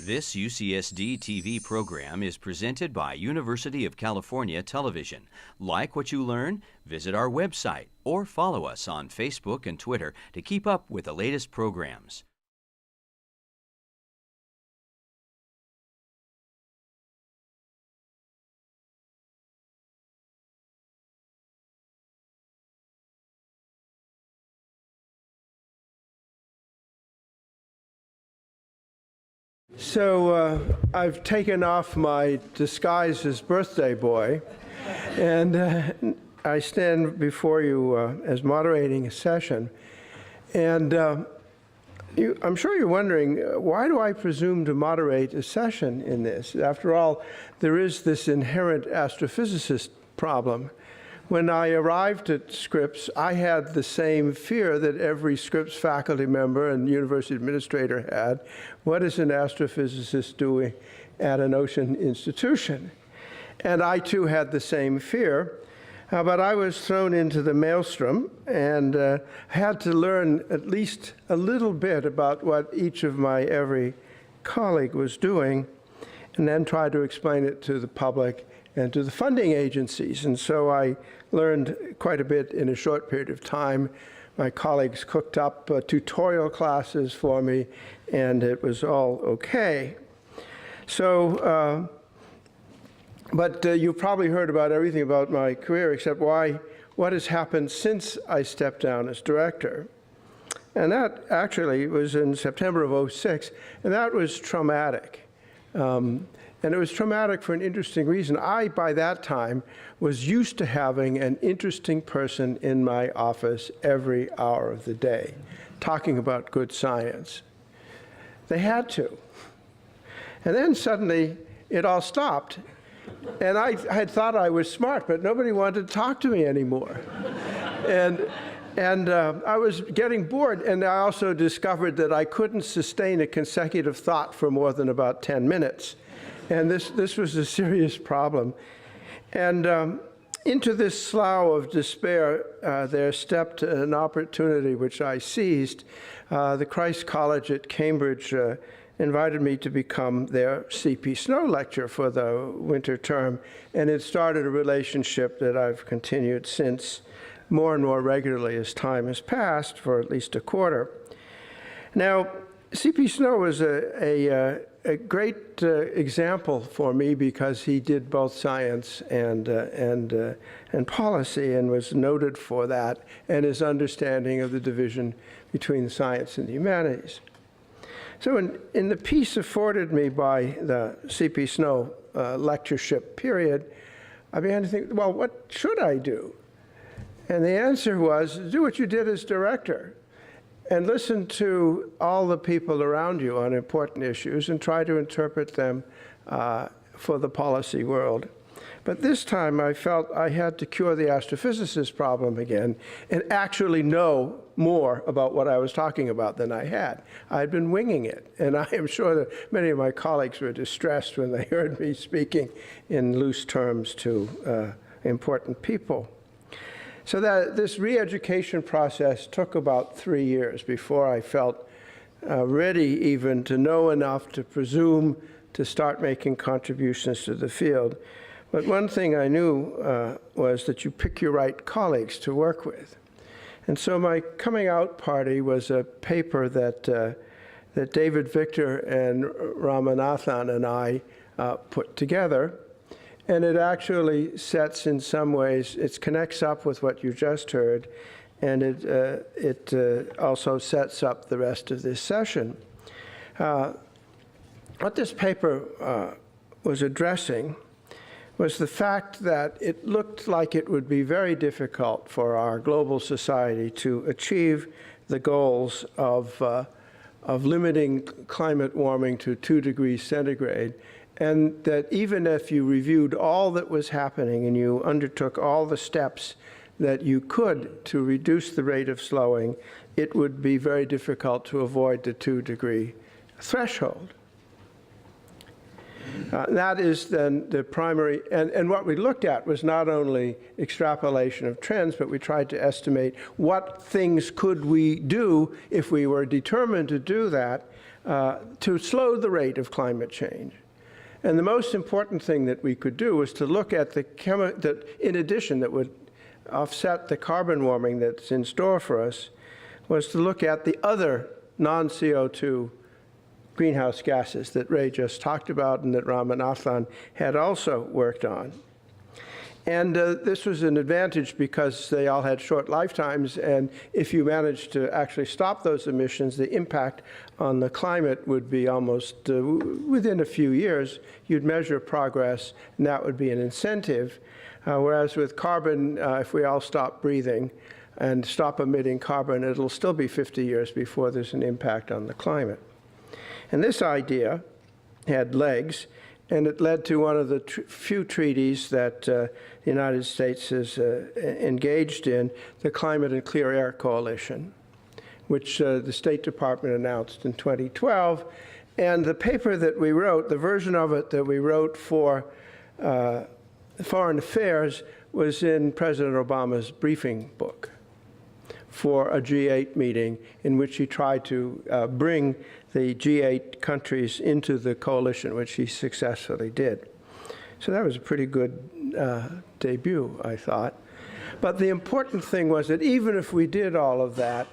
This UCSD TV program is presented by University of California Television. Like what you learn? Visit our website or follow us on Facebook and Twitter to keep up with the latest programs. So I've taken off my disguise as birthday boy, and I stand before you as moderating a session. And I'm sure you're wondering, why do I presume to moderate a session in this? After all, there is this inherent astrophysicist problem. When I arrived at Scripps, I had the same fear that every Scripps faculty member and university administrator had. What is an astrophysicist doing at an ocean institution? And I too had the same fear, but I was thrown into the maelstrom and had to learn at least a little bit about what each of my every colleague was doing, and then try to explain it to the public and to the funding agencies. And so I learned quite a bit in a short period of time. My colleagues cooked up tutorial classes for me, and it was all okay. So, but you've probably heard about everything about my career except what has happened since I stepped down as director. And that actually was in September of '06, and that was traumatic. And it was traumatic for an interesting reason. I, by that time, was used to having an interesting person in my office every hour of the day, talking about good science. They had to. And then suddenly, it all stopped. And I had thought I was smart, but nobody wanted to talk to me anymore. And I was getting bored, and I also discovered that I couldn't sustain a consecutive thought for more than about 10 minutes. And this was a serious problem. And into this slough of despair, there stepped an opportunity which I seized. The Christ College at Cambridge invited me to become their C.P. Snow lecturer for the winter term, and it started a relationship that I've continued since, more and more regularly as time has passed, for at least a quarter. Now, C.P. Snow was a great example for me because he did both science and policy, and was noted for that and his understanding of the division between science and the humanities. So in the piece afforded me by the C.P. Snow lectureship period, I began to think, well, what should I do? And the answer was, do what you did as director, and listen to all the people around you on important issues and try to interpret them for the policy world. But this time I felt I had to cure the astrophysicist problem again and actually know more about what I was talking about than I had. I'd been winging it, and I am sure that many of my colleagues were distressed when they heard me speaking in loose terms to important people. So that this re-education process took about 3 years before I felt ready even to know enough to presume to start making contributions to the field. But one thing I knew was that you pick your right colleagues to work with. And so my coming out party was a paper that David Victor and Ramanathan and I put together. And it actually sets, in some ways, it connects up with what you just heard, and it also sets up the rest of this session. What this paper was addressing was the fact that it looked like it would be very difficult for our global society to achieve the goals of limiting climate warming to 2 degrees centigrade, and that even if you reviewed all that was happening and you undertook all the steps that you could to reduce the rate of slowing, it would be very difficult to avoid the 2-degree threshold. That is then the primary, and what we looked at was not only extrapolation of trends, but we tried to estimate what things could we do if we were determined to do that to slow the rate of climate change. And the most important thing that we could do was to look at that in addition that would offset the carbon warming that's in store for us, was to look at the other non-CO2 greenhouse gases that Ray just talked about and that Ramanathan had also worked on. And this was an advantage because they all had short lifetimes, and if you managed to actually stop those emissions, the impact on the climate would be almost within a few years. You'd measure progress, and that would be an incentive. Whereas with carbon, if we all stop breathing and stop emitting carbon, it'll still be 50 years before there's an impact on the climate. And this idea had legs, and it led to one of the few treaties that the United States has engaged in, the Climate and Clear Air Coalition, which the State Department announced in 2012. And the paper that we wrote, the version of it that we wrote for Foreign Affairs, was in President Obama's briefing book for a G8 meeting in which he tried to bring the G8 countries into the coalition, which he successfully did. So that was a pretty good debut, I thought. But the important thing was that even if we did all of that,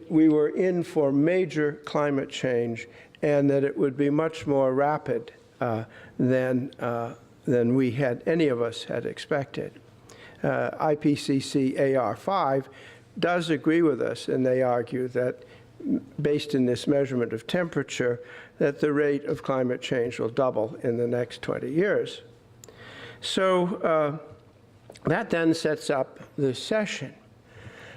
we were in for major climate change, and that it would be much more rapid than we had, any of us had expected. IPCC AR5 does agree with us, and they argue that based in this measurement of temperature, that the rate of climate change will double in the next 20 years. So that then sets up the session.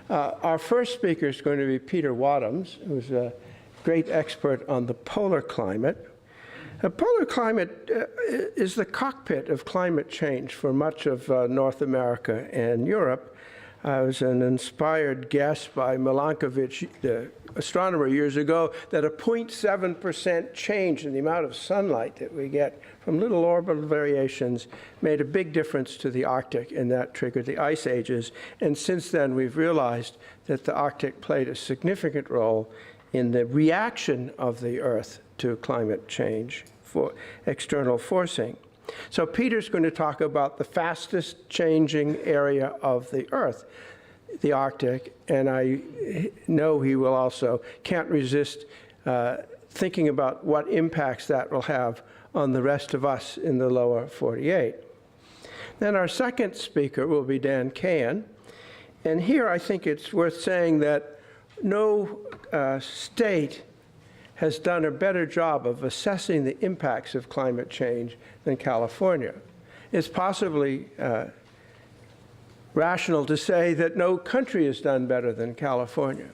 Our first speaker is going to be Peter Wadhams, who's a great expert on the polar climate. The polar climate is the cockpit of climate change for much of North America and Europe. I was an inspired guess by Milankovitch, the astronomer, years ago, that a 0.7% change in the amount of sunlight that we get from little orbital variations made a big difference to the Arctic, and that triggered the ice ages. And since then, we've realized that the Arctic played a significant role in the reaction of the Earth to climate change for external forcing. So Peter's going to talk about the fastest changing area of the Earth, the Arctic, and I know he will also, can't resist thinking about what impacts that will have on the rest of us in the lower 48. Then our second speaker will be Dan Cayan, and here I think it's worth saying that no state has done a better job of assessing the impacts of climate change than California. It's possibly rational to say that no country has done better than California.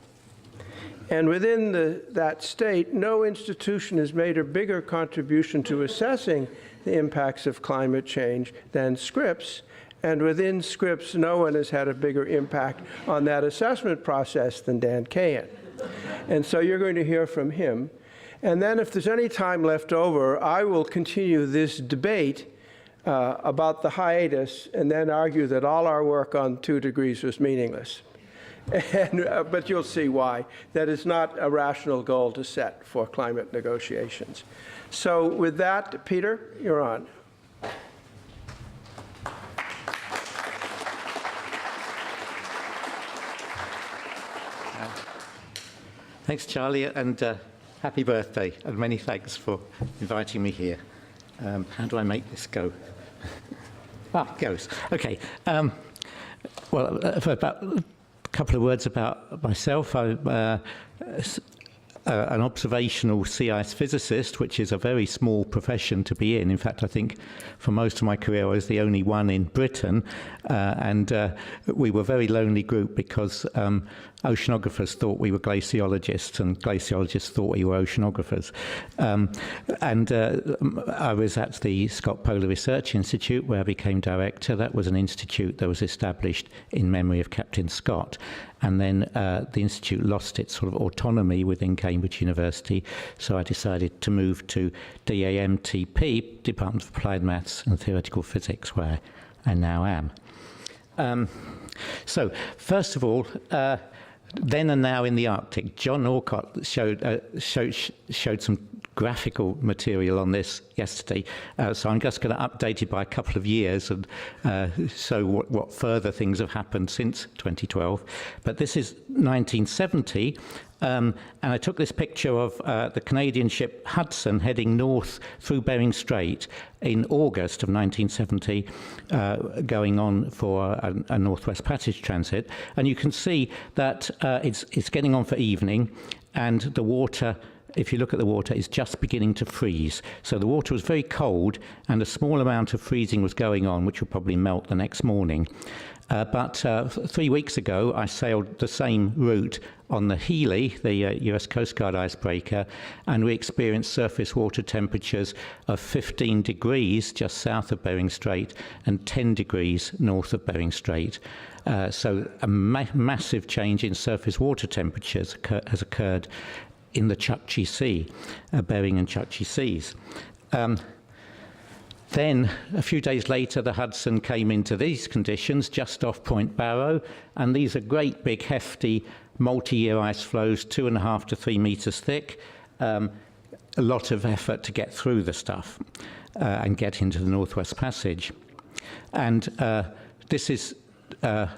And within that state, no institution has made a bigger contribution to assessing the impacts of climate change than Scripps. And within Scripps, no one has had a bigger impact on that assessment process than Dan Cayan. And so you're going to hear from him. And then if there's any time left over, I will continue this debate about the hiatus and then argue that all our work on 2 degrees was meaningless. But you'll see why. That is not a rational goal to set for climate negotiations. So with that, Peter, you're on. Thanks, Charlie, and happy birthday, and many thanks for inviting me here. How do I make this go? It goes. Okay. Well, for about a couple of words about myself. I'm an observational sea ice physicist, which is a very small profession to be in. In fact, I think for most of my career I was the only one in Britain, and we were a very lonely group because oceanographers thought we were glaciologists and glaciologists thought we were oceanographers. I was at the Scott Polar Research Institute where I became director. That was an institute that was established in memory of Captain Scott. And then the institute lost its sort of autonomy within Cambridge University, so I decided to move to DAMTP, Department of Applied Maths and Theoretical Physics, where I now am. So, first of all, Then and now in the Arctic. John Orcott showed some graphical material on this yesterday, so I'm just going to update it by a couple of years and show what further things have happened since 2012. But this is 1970, and I took this picture of the Canadian ship Hudson heading north through Bering Strait in August of 1970, going on for a Northwest Passage transit. And you can see that it's getting on for evening, and the water, if you look at the water, is just beginning to freeze. So the water was very cold, and a small amount of freezing was going on, which will probably melt the next morning. But 3 weeks ago, I sailed the same route on the Healy, the US Coast Guard icebreaker, and we experienced surface water temperatures of 15 degrees just south of Bering Strait and 10 degrees north of Bering Strait. So a massive change in surface water temperatures has occurred in the Chukchi Sea, Bering and Chukchi Seas. Then, a few days later, the Hudson came into these conditions just off Point Barrow, and these are great big hefty multi-year ice flows, 2.5 to 3 meters thick. A lot of effort to get through the stuff and get into the Northwest Passage. And this is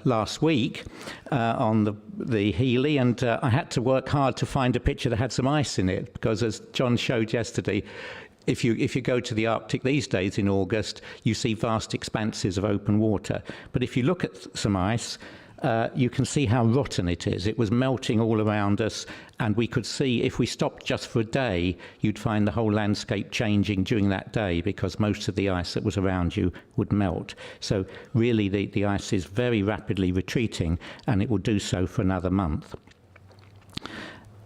last week on the Healy, and I had to work hard to find a picture that had some ice in it, because as John showed yesterday, if you go to the Arctic these days in August, you see vast expanses of open water. But if you look at some ice, you can see how rotten it is. It was melting all around us, and we could see, if we stopped just for a day, you'd find the whole landscape changing during that day, because most of the ice that was around you would melt. So really the ice is very rapidly retreating, and it will do so for another month.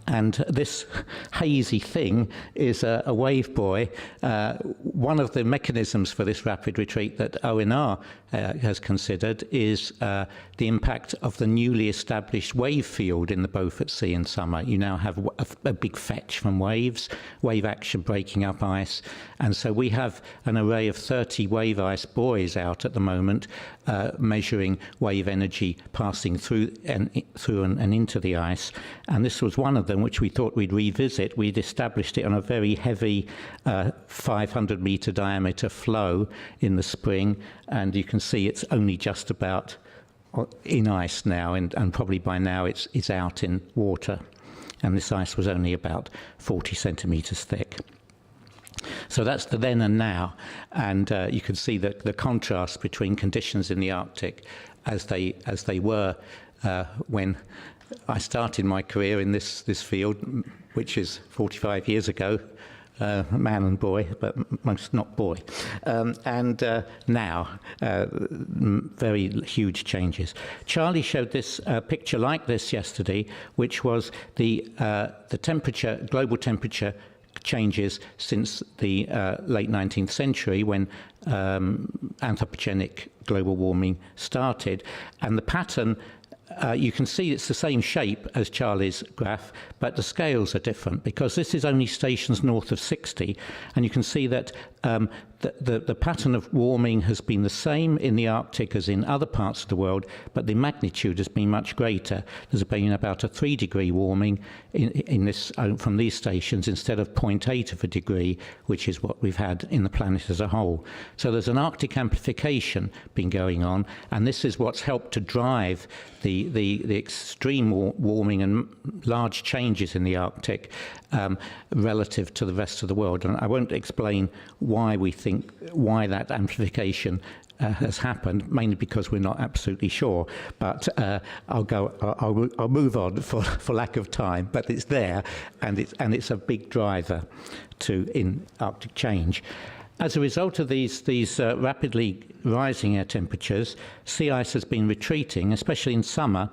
And this hazy thing is a wave buoy. One of the mechanisms for this rapid retreat that ONR has considered is the impact of the newly established wave field in the Beaufort Sea in summer. You now have a big fetch from waves, wave action breaking up ice. And so we have an array of 30 wave ice buoys out at the moment, measuring wave energy passing through and into the ice. And this was one of them which we thought we'd revisit. We'd established it on a very heavy 500-meter diameter flow in the spring, and you can see it's only just about in ice now, and probably by now it's out in water. And this ice was only about 40 centimeters thick. So that's the then and now, and you can see the contrast between conditions in the Arctic as they were when I started my career in this field, which is 45 years ago, man and boy, but most not boy. And now, very huge changes. Charlie showed this picture like this yesterday, which was the temperature, global temperature changes since the late 19th century, when anthropogenic global warming started. And the pattern, you can see it's the same shape as Charlie's graph, but the scales are different, because this is only stations north of 60, and you can see that the pattern of warming has been the same in the Arctic as in other parts of the world, but the magnitude has been much greater. There's been about a 3-degree warming in this from these stations, instead of 0.8 of a degree, which is what we've had in the planet as a whole. So there's an Arctic amplification been going on, and this is what's helped to drive the extreme warming and large changes in the Arctic relative to the rest of the world. And I won't explain why that amplification has happened, mainly because we're not absolutely sure. But I'll move on for lack of time. But it's there, and it's a big driver in Arctic change. As a result of these rapidly rising air temperatures, sea ice has been retreating, especially in summer.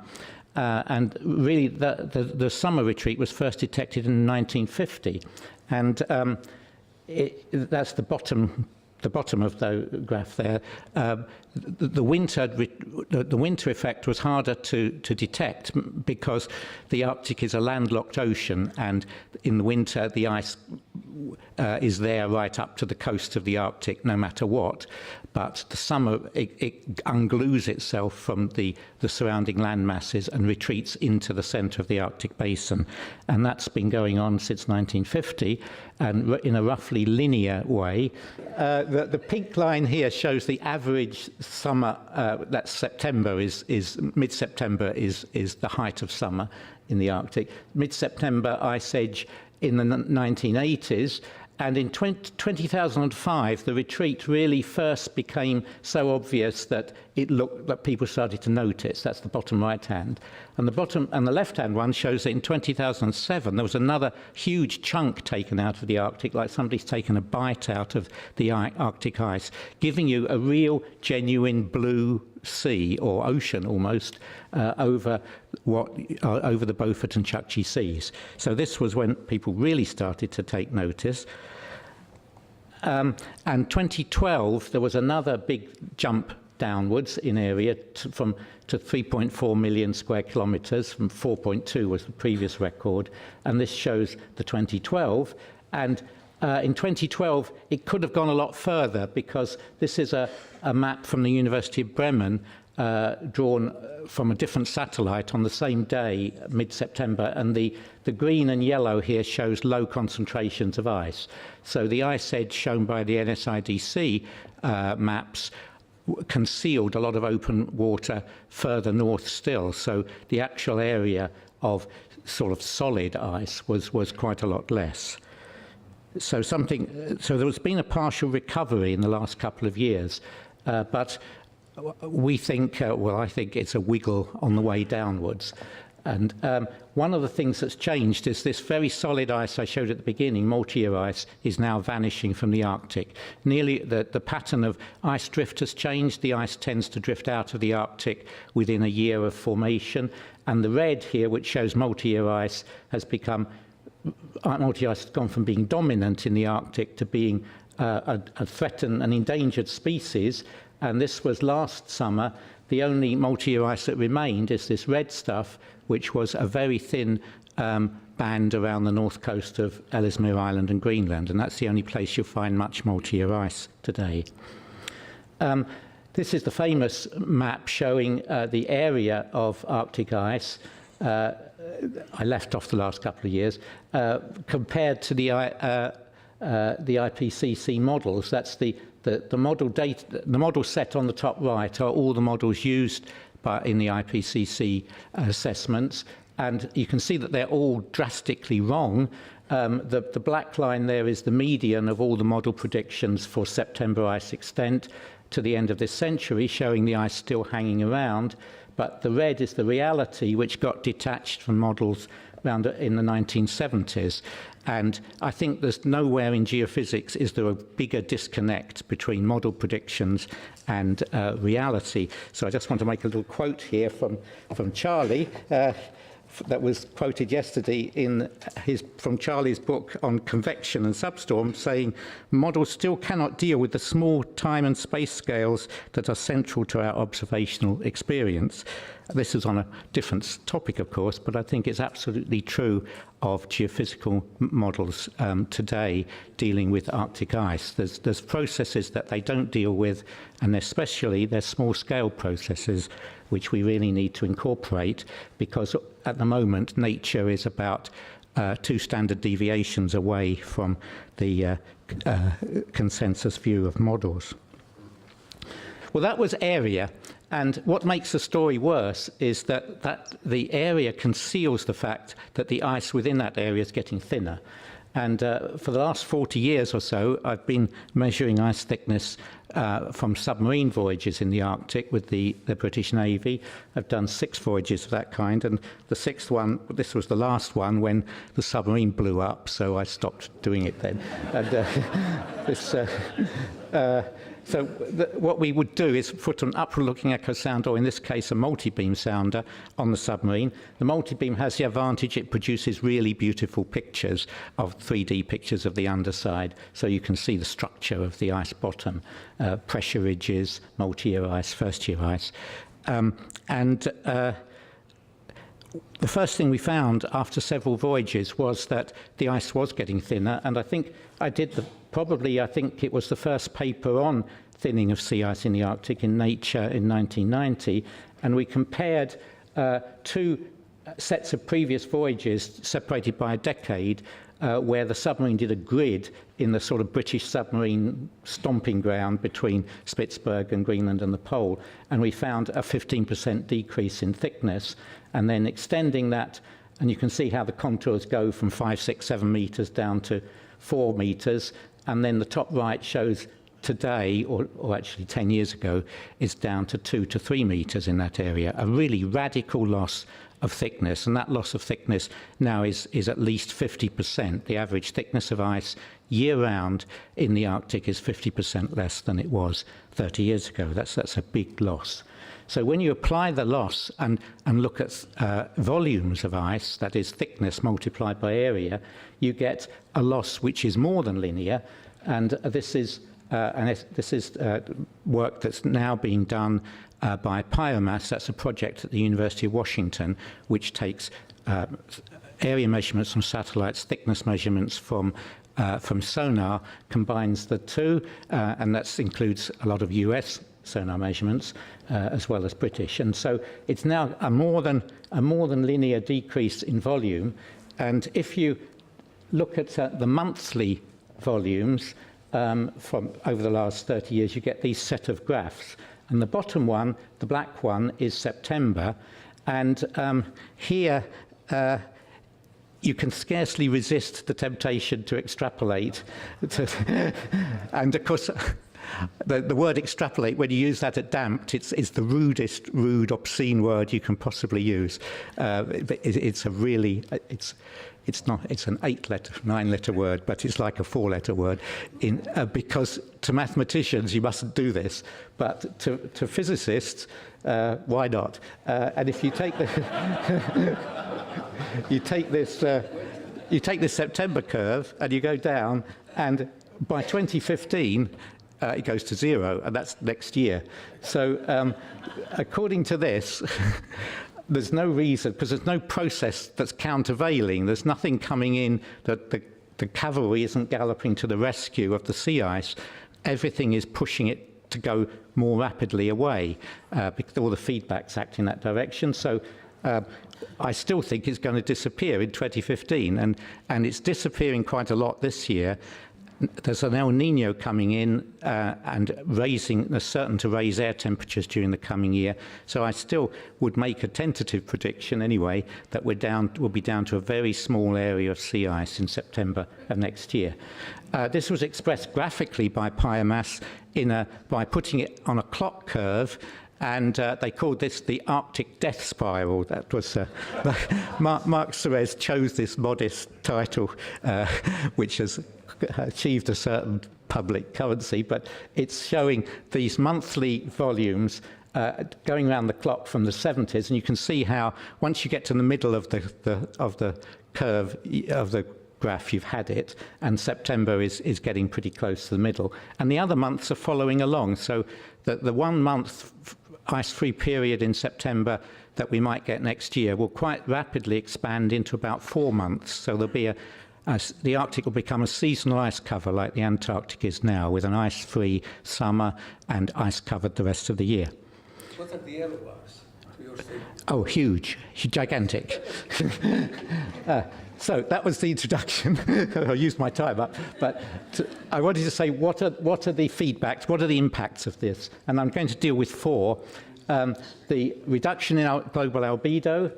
And really, the summer retreat was first detected in 1950, and that's the bottom the bottom of the graph there, the winter effect was harder to detect because the Arctic is a landlocked ocean, and in the winter the ice is there right up to the coast of the Arctic no matter what. But the summer it unglues itself from the surrounding land masses and retreats into the centre of the Arctic basin, and that's been going on since 1950, and in a roughly linear way. The pink line here shows the average summer. That's September. Mid-September is the height of summer in the Arctic. Mid-September ice edge in the 1980s. And in 2005, the retreat really first became so obvious that that people started to notice. That's the bottom right hand. And the left hand one shows that in 2007, there was another huge chunk taken out of the Arctic, like somebody's taken a bite out of the Arctic ice, giving you a real, genuine blue sea or ocean almost over the Beaufort and Chukchi seas. So this was when people really started to take notice. And 2012, there was another big jump downwards in area to 3.4 million square kilometres, from 4.2 was the previous record, and this shows the 2012. And in 2012, it could have gone a lot further, because this is a map from the University of Bremen drawn from a different satellite on the same day, mid-September, and the green and yellow here shows low concentrations of ice. So the ice edge shown by the NSIDC maps concealed a lot of open water further north still. So the actual area of sort of solid ice was quite a lot less. So there's been a partial recovery in the last couple of years, but we think, I think it's a wiggle on the way downwards. And one of the things that's changed is this very solid ice I showed at the beginning, multi-year ice, is now vanishing from the Arctic. Nearly the pattern of ice drift has changed. The ice tends to drift out of the Arctic within a year of formation. And the red here, which shows multi-year ice, has become multi-ice has gone from being dominant in the Arctic to being a threatened and endangered species. And this was last summer. The only multi-year ice that remained is this red stuff, which was a very thin band around the north coast of Ellesmere Island and Greenland, and that's the only place you'll find much multi-year ice today. This is the famous map showing the area of Arctic ice. I left off the last couple of years, compared to the IPCC models. That's the model data. The model set on the top right are all the models used in the IPCC assessments, and you can see that they're all drastically wrong. The black line there is the median of all the model predictions for September ice extent to the end of this century, showing the ice still hanging around. But the red is the reality, which got detached from models around in the 1970s. And I think there's nowhere in geophysics is there a bigger disconnect between model predictions and reality. So I just want to make a little quote here from Charlie, that was quoted yesterday from Charlie's book on convection and substorm, saying, models still cannot deal with the small time and space scales that are central to our observational experience. This is on a different topic, of course, but I think it's absolutely true of geophysical models today dealing with Arctic ice. There's processes that they don't deal with, and especially their small-scale processes, which we really need to incorporate, because at the moment nature is about 2 standard deviations away from the consensus view of models. Well, that was area. And what makes the story worse is that the area conceals the fact that the ice within that area is getting thinner. And for the last 40 years or so, I've been measuring ice thickness from submarine voyages in the Arctic with the British Navy. I've done 6 voyages of that kind, and the 6th one, this was the last one when the submarine blew up, so I stopped doing it then. And What we would do is put an upward-looking echo sounder, or in this case a multi-beam sounder, on the submarine. The multi-beam has the advantage it produces really beautiful pictures of 3D pictures of the underside, so you can see the structure of the ice bottom, pressure ridges, multi-year ice, first-year ice. The first thing we found after several voyages was that the ice was getting thinner, and I think I think it was the first paper on thinning of sea ice in the Arctic in Nature in 1990, and we compared two sets of previous voyages separated by a decade where the submarine did a grid in the sort of British submarine stomping ground between Spitsbergen and Greenland and the Pole, and we found a 15% decrease in thickness, and then extending that, and you can see how the contours go from 5, 6, 7 meters down to 4 meters, and then the top right shows today, or actually 10 years ago, is down to 2 to 3 meters in that area, a really radical loss of thickness, and that loss of thickness now is at least 50%. The average thickness of ice year-round in the Arctic is 50% less than it was 30 years ago. That's a big loss. So when you apply the loss and look at volumes of ice, that is thickness multiplied by area, you get a loss which is more than linear, and this is work that's now being done by Pyromass. That's a project at the University of Washington, which takes area measurements from satellites, thickness measurements from sonar, combines the two, and that includes a lot of US sonar measurements as well as British. And so it's now a more than linear decrease in volume. And if you look at the monthly volumes from over the last 30 years, you get these set of graphs. And the bottom one, the black one, is September. And here you can scarcely resist the temptation to extrapolate. And of course, the word extrapolate, when you use that at damped, it's the rude, obscene word you can possibly use. It's an 9-letter word, but it's like a 4-letter word. Because to mathematicians, you mustn't do this, but to physicists, why not? And if you take you take this September curve and you go down, and by 2015. It goes to 0, and that's next year. So according to this, there's no reason, because there's no process that's countervailing. There's nothing coming in that the cavalry isn't galloping to the rescue of the sea ice. Everything is pushing it to go more rapidly away, because all the feedback's act in that direction. So I still think it's going to disappear in 2015, and it's disappearing quite a lot this year. There's an El Niño coming in and they're certain to raise air temperatures during the coming year. So I still would make a tentative prediction anyway that we'll be down to a very small area of sea ice in September of next year. This was expressed graphically by Pyromass by putting it on a clock curve, and they called this the Arctic death spiral. That was Mark Suez chose this modest title, which has achieved a certain public currency, but it's showing these monthly volumes going around the clock from the 70s, and you can see how once you get to the middle of the curve of the graph, you've had it, and September is getting pretty close to the middle, and the other months are following along. So the 1 month ice-free period in September that we might get next year will quite rapidly expand into about 4 months. So there'll be the Arctic will become a seasonal ice cover like the Antarctic is now, with an ice-free summer and ice-covered the rest of the year. What are the yellow bars to your statement? Oh, huge, gigantic. So that was the introduction. I used my time up, but I wanted to say what are the feedbacks, what are the impacts of this? And I'm going to deal with 4. The reduction in our global albedo,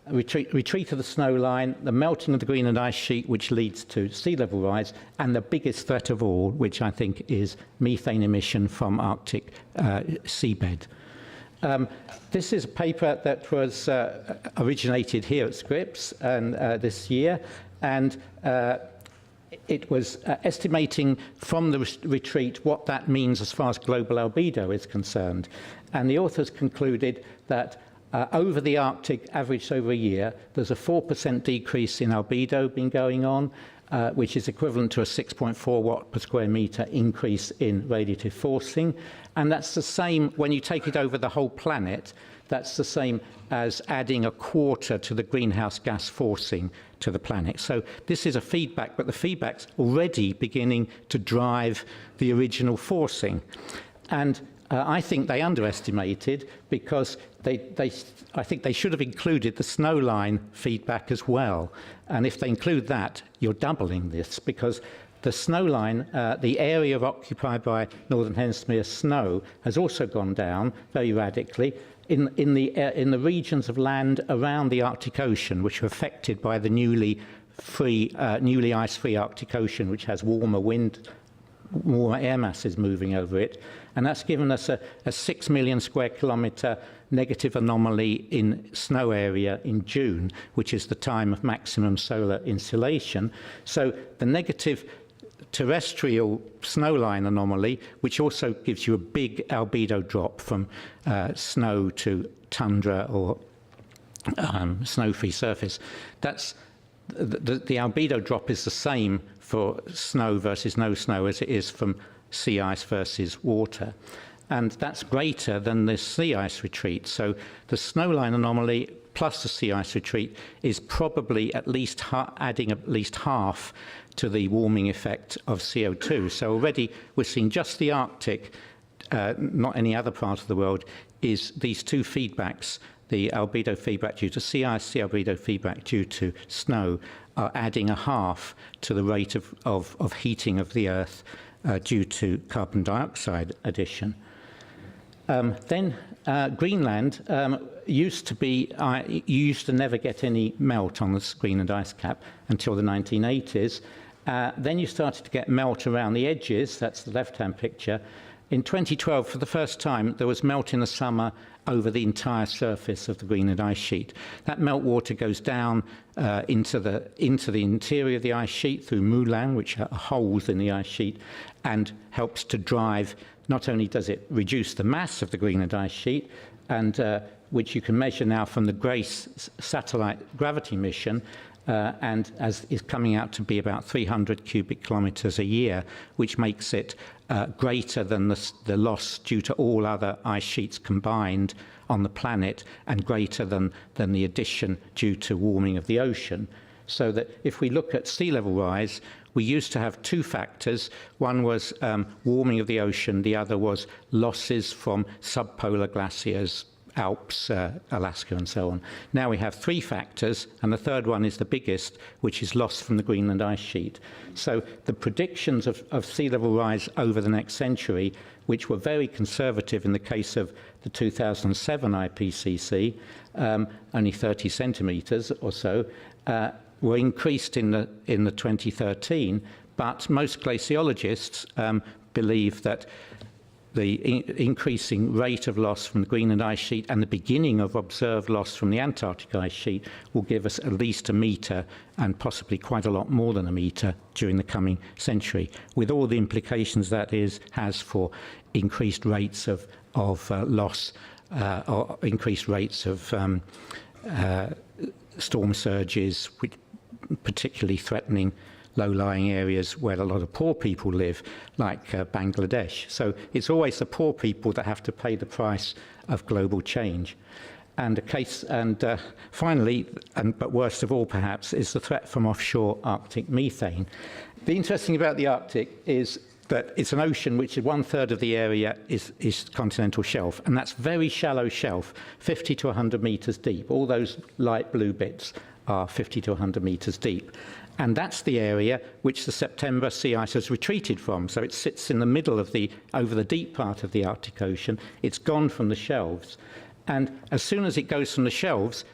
retreat of the snow line, the melting of the Greenland ice sheet, which leads to sea level rise, and the biggest threat of all, which I think is methane emission from Arctic seabed. This is a paper that was originated here at Scripps and, this year, and it was estimating from the retreat what that means as far as global albedo is concerned. And the authors concluded that over the Arctic, averaged over a year, there's a 4% decrease in albedo been going on, which is equivalent to a 6.4 watt per square metre increase in radiative forcing. And that's the same, when you take it over the whole planet, that's the same as adding a quarter to the greenhouse gas forcing to the planet. So this is a feedback, but the feedback's already beginning to drive the original forcing. And I think they underestimated, because I think they should have included the snowline feedback as well. And if they include that, you're doubling this, because the snowline, the area occupied by Northern Hemisphere snow, has also gone down very radically in the regions of land around the Arctic Ocean, which are affected by the newly ice-free Arctic Ocean, which has warmer air masses moving over it. And that's given us a 6 million square kilometre negative anomaly in snow area in June, which is the time of maximum solar insolation. So the negative terrestrial snowline anomaly, which also gives you a big albedo drop from snow to tundra or snow-free surface, that's the albedo drop is the same for snow versus no snow as it is from sea ice versus water. And that's greater than the sea ice retreat. So the snowline anomaly plus the sea ice retreat is probably at least adding at least half to the warming effect of CO2. So already we're seeing just the Arctic, not any other part of the world, is these two feedbacks, the albedo feedback due to sea ice, the albedo feedback due to snow, are adding a half to the rate of heating of the Earth due to carbon dioxide addition. Then Greenland used to be, you used to never get any melt on the Greenland ice cap until the 1980s. Then you started to get melt around the edges, that's the left-hand picture. In 2012, for the first time, there was melt in the summer over the entire surface of the Greenland ice sheet. That meltwater goes down into the interior of the ice sheet through moulins, which are holes in the ice sheet, and helps to drive. Not only does it reduce the mass of the Greenland ice sheet, and which you can measure now from the GRACE satellite gravity mission, and as is coming out to be about 300 cubic kilometres a year, which makes it greater than the loss due to all other ice sheets combined on the planet, and greater than the addition due to warming of the ocean. So that if we look at sea level rise, we used to have two factors. One was warming of the ocean, the other was losses from subpolar glaciers, Alps, Alaska, and so on. Now we have three factors, and the third one is the biggest, which is loss from the Greenland ice sheet. So the predictions of sea level rise over the next century, which were very conservative in the case of the 2007 IPCC, only 30 centimetres or so, were increased in the 2013, but most glaciologists believe that the increasing rate of loss from the Greenland ice sheet and the beginning of observed loss from the Antarctic ice sheet will give us at least a metre, and possibly quite a lot more than a metre, during the coming century, with all the implications that has for increased rates of loss, or increased rates of storm surges, which particularly threatening low-lying areas where a lot of poor people live, like Bangladesh. So it's always the poor people that have to pay the price of global change. And finally, but worst of all perhaps, is the threat from offshore Arctic methane. The interesting about the Arctic is that it's an ocean which is 1/3 of the area is continental shelf, and that's very shallow shelf, 50 to 100 metres deep. All those light blue bits are 50 to 100 metres deep. And that's the area which the September sea ice has retreated from. So it sits in the middle of over the deep part of the Arctic Ocean. It's gone from the shelves. And as soon as it goes from the shelves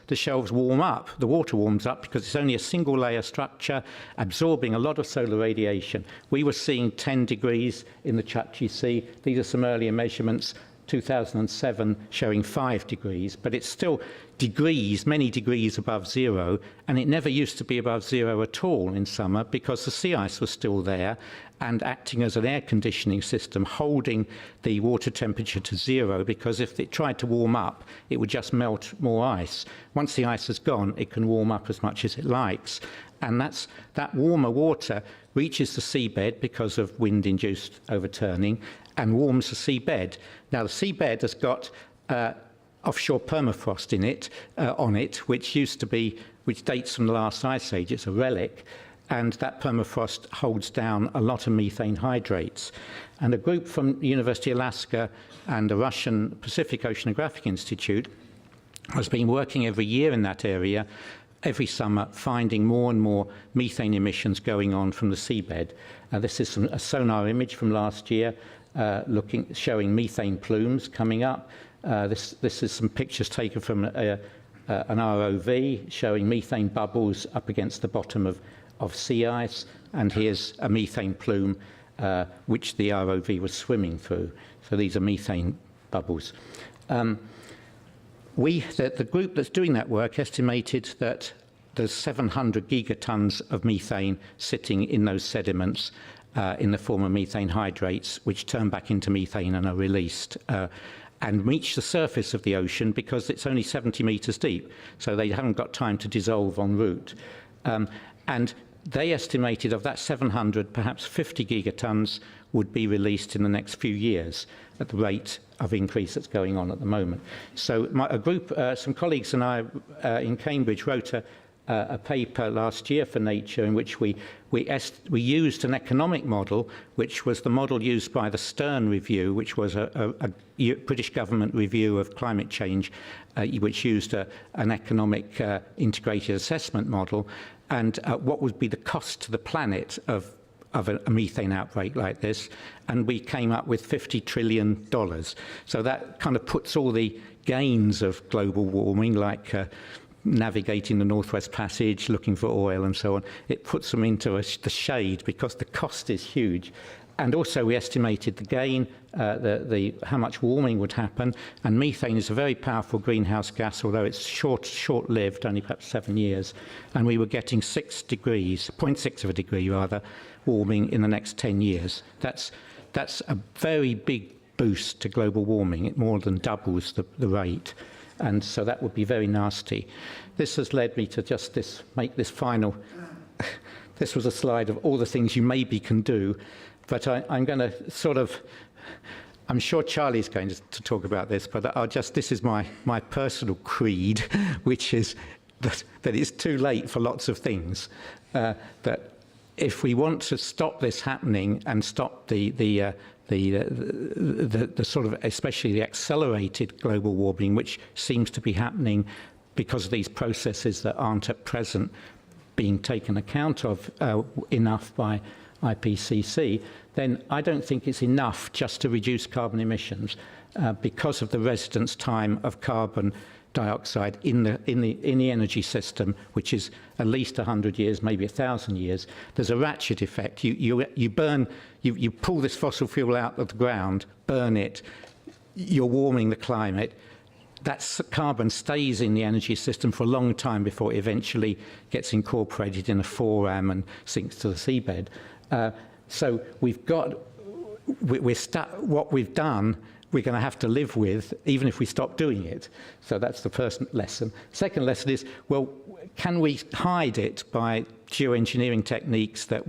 warm up. The water warms up because it's only a single layer structure absorbing a lot of solar radiation. We were seeing 10 degrees in the Chukchi Sea. These are some earlier measurements, 2007, showing 5 degrees, but it's still degrees, many degrees above zero, and it never used to be above zero at all in summer because the sea ice was still there and acting as an air conditioning system, holding the water temperature to zero, because if it tried to warm up, it would just melt more ice. Once the ice is gone, it can warm up as much as it likes. And that warmer water reaches the seabed because of wind-induced overturning and warms the seabed. Now, the seabed has got offshore permafrost in it, on it, which dates from the last ice age. It's a relic. And that permafrost holds down a lot of methane hydrates. And a group from the University of Alaska and the Russian Pacific Oceanographic Institute has been working every year in that area, every summer, finding more and more methane emissions going on from the seabed. This is a sonar image from last year showing methane plumes coming up. This is some pictures taken from an ROV showing methane bubbles up against the bottom of sea ice, and here's a methane plume which the ROV was swimming through. So these are methane bubbles. The group that's doing that work estimated that there's 700 gigatons of methane sitting in those sediments in the form of methane hydrates, which turn back into methane and are released and reach the surface of the ocean because it's only 70 meters deep, so they haven't got time to dissolve en route. And they estimated of that 700, perhaps 50 gigatons would be released in the next few years at the rate of increase that's going on at the moment. So some colleagues and I in Cambridge wrote a paper last year for Nature in which we used an economic model, which was the model used by the Stern Review, which was a British government review of climate change, which used an economic integrated assessment model, and what would be the cost to the planet of a methane outbreak like this, and we came up with $50 trillion. So that kind of puts all the gains of global warming, like navigating the Northwest Passage, looking for oil and so on, it puts them into the shade because the cost is huge. And also we estimated the gain, how much warming would happen, and methane is a very powerful greenhouse gas, although it's short-lived, only perhaps 7 years, and we were getting 6 degrees, 0.6 of a degree rather, warming in the next 10 years. That's a very big boost to global warming. It more than doubles the rate, and so that would be very nasty. This has led me to make this final. This was a slide of all the things you maybe can do. But I'm going to I'm sure Charlie's going to talk about this, but this is my personal creed, which is that it's too late for lots of things. That if we want to stop this happening and stop the sort of, especially the accelerated global warming, which seems to be happening because of these processes that aren't at present being taken account of enough by IPCC, then I don't think it's enough just to reduce carbon emissions because of the residence time of carbon dioxide in the energy system, which is at least 100 years, maybe 1,000 years. There's a ratchet effect. You pull this fossil fuel out of the ground, burn it, you're warming the climate. That carbon stays in the energy system for a long time before it eventually gets incorporated in a foram and sinks to the seabed. So what we've done, we're going to have to live with, even if we stop doing it. So that's the first lesson. Second lesson is, well, can we hide it by geoengineering techniques that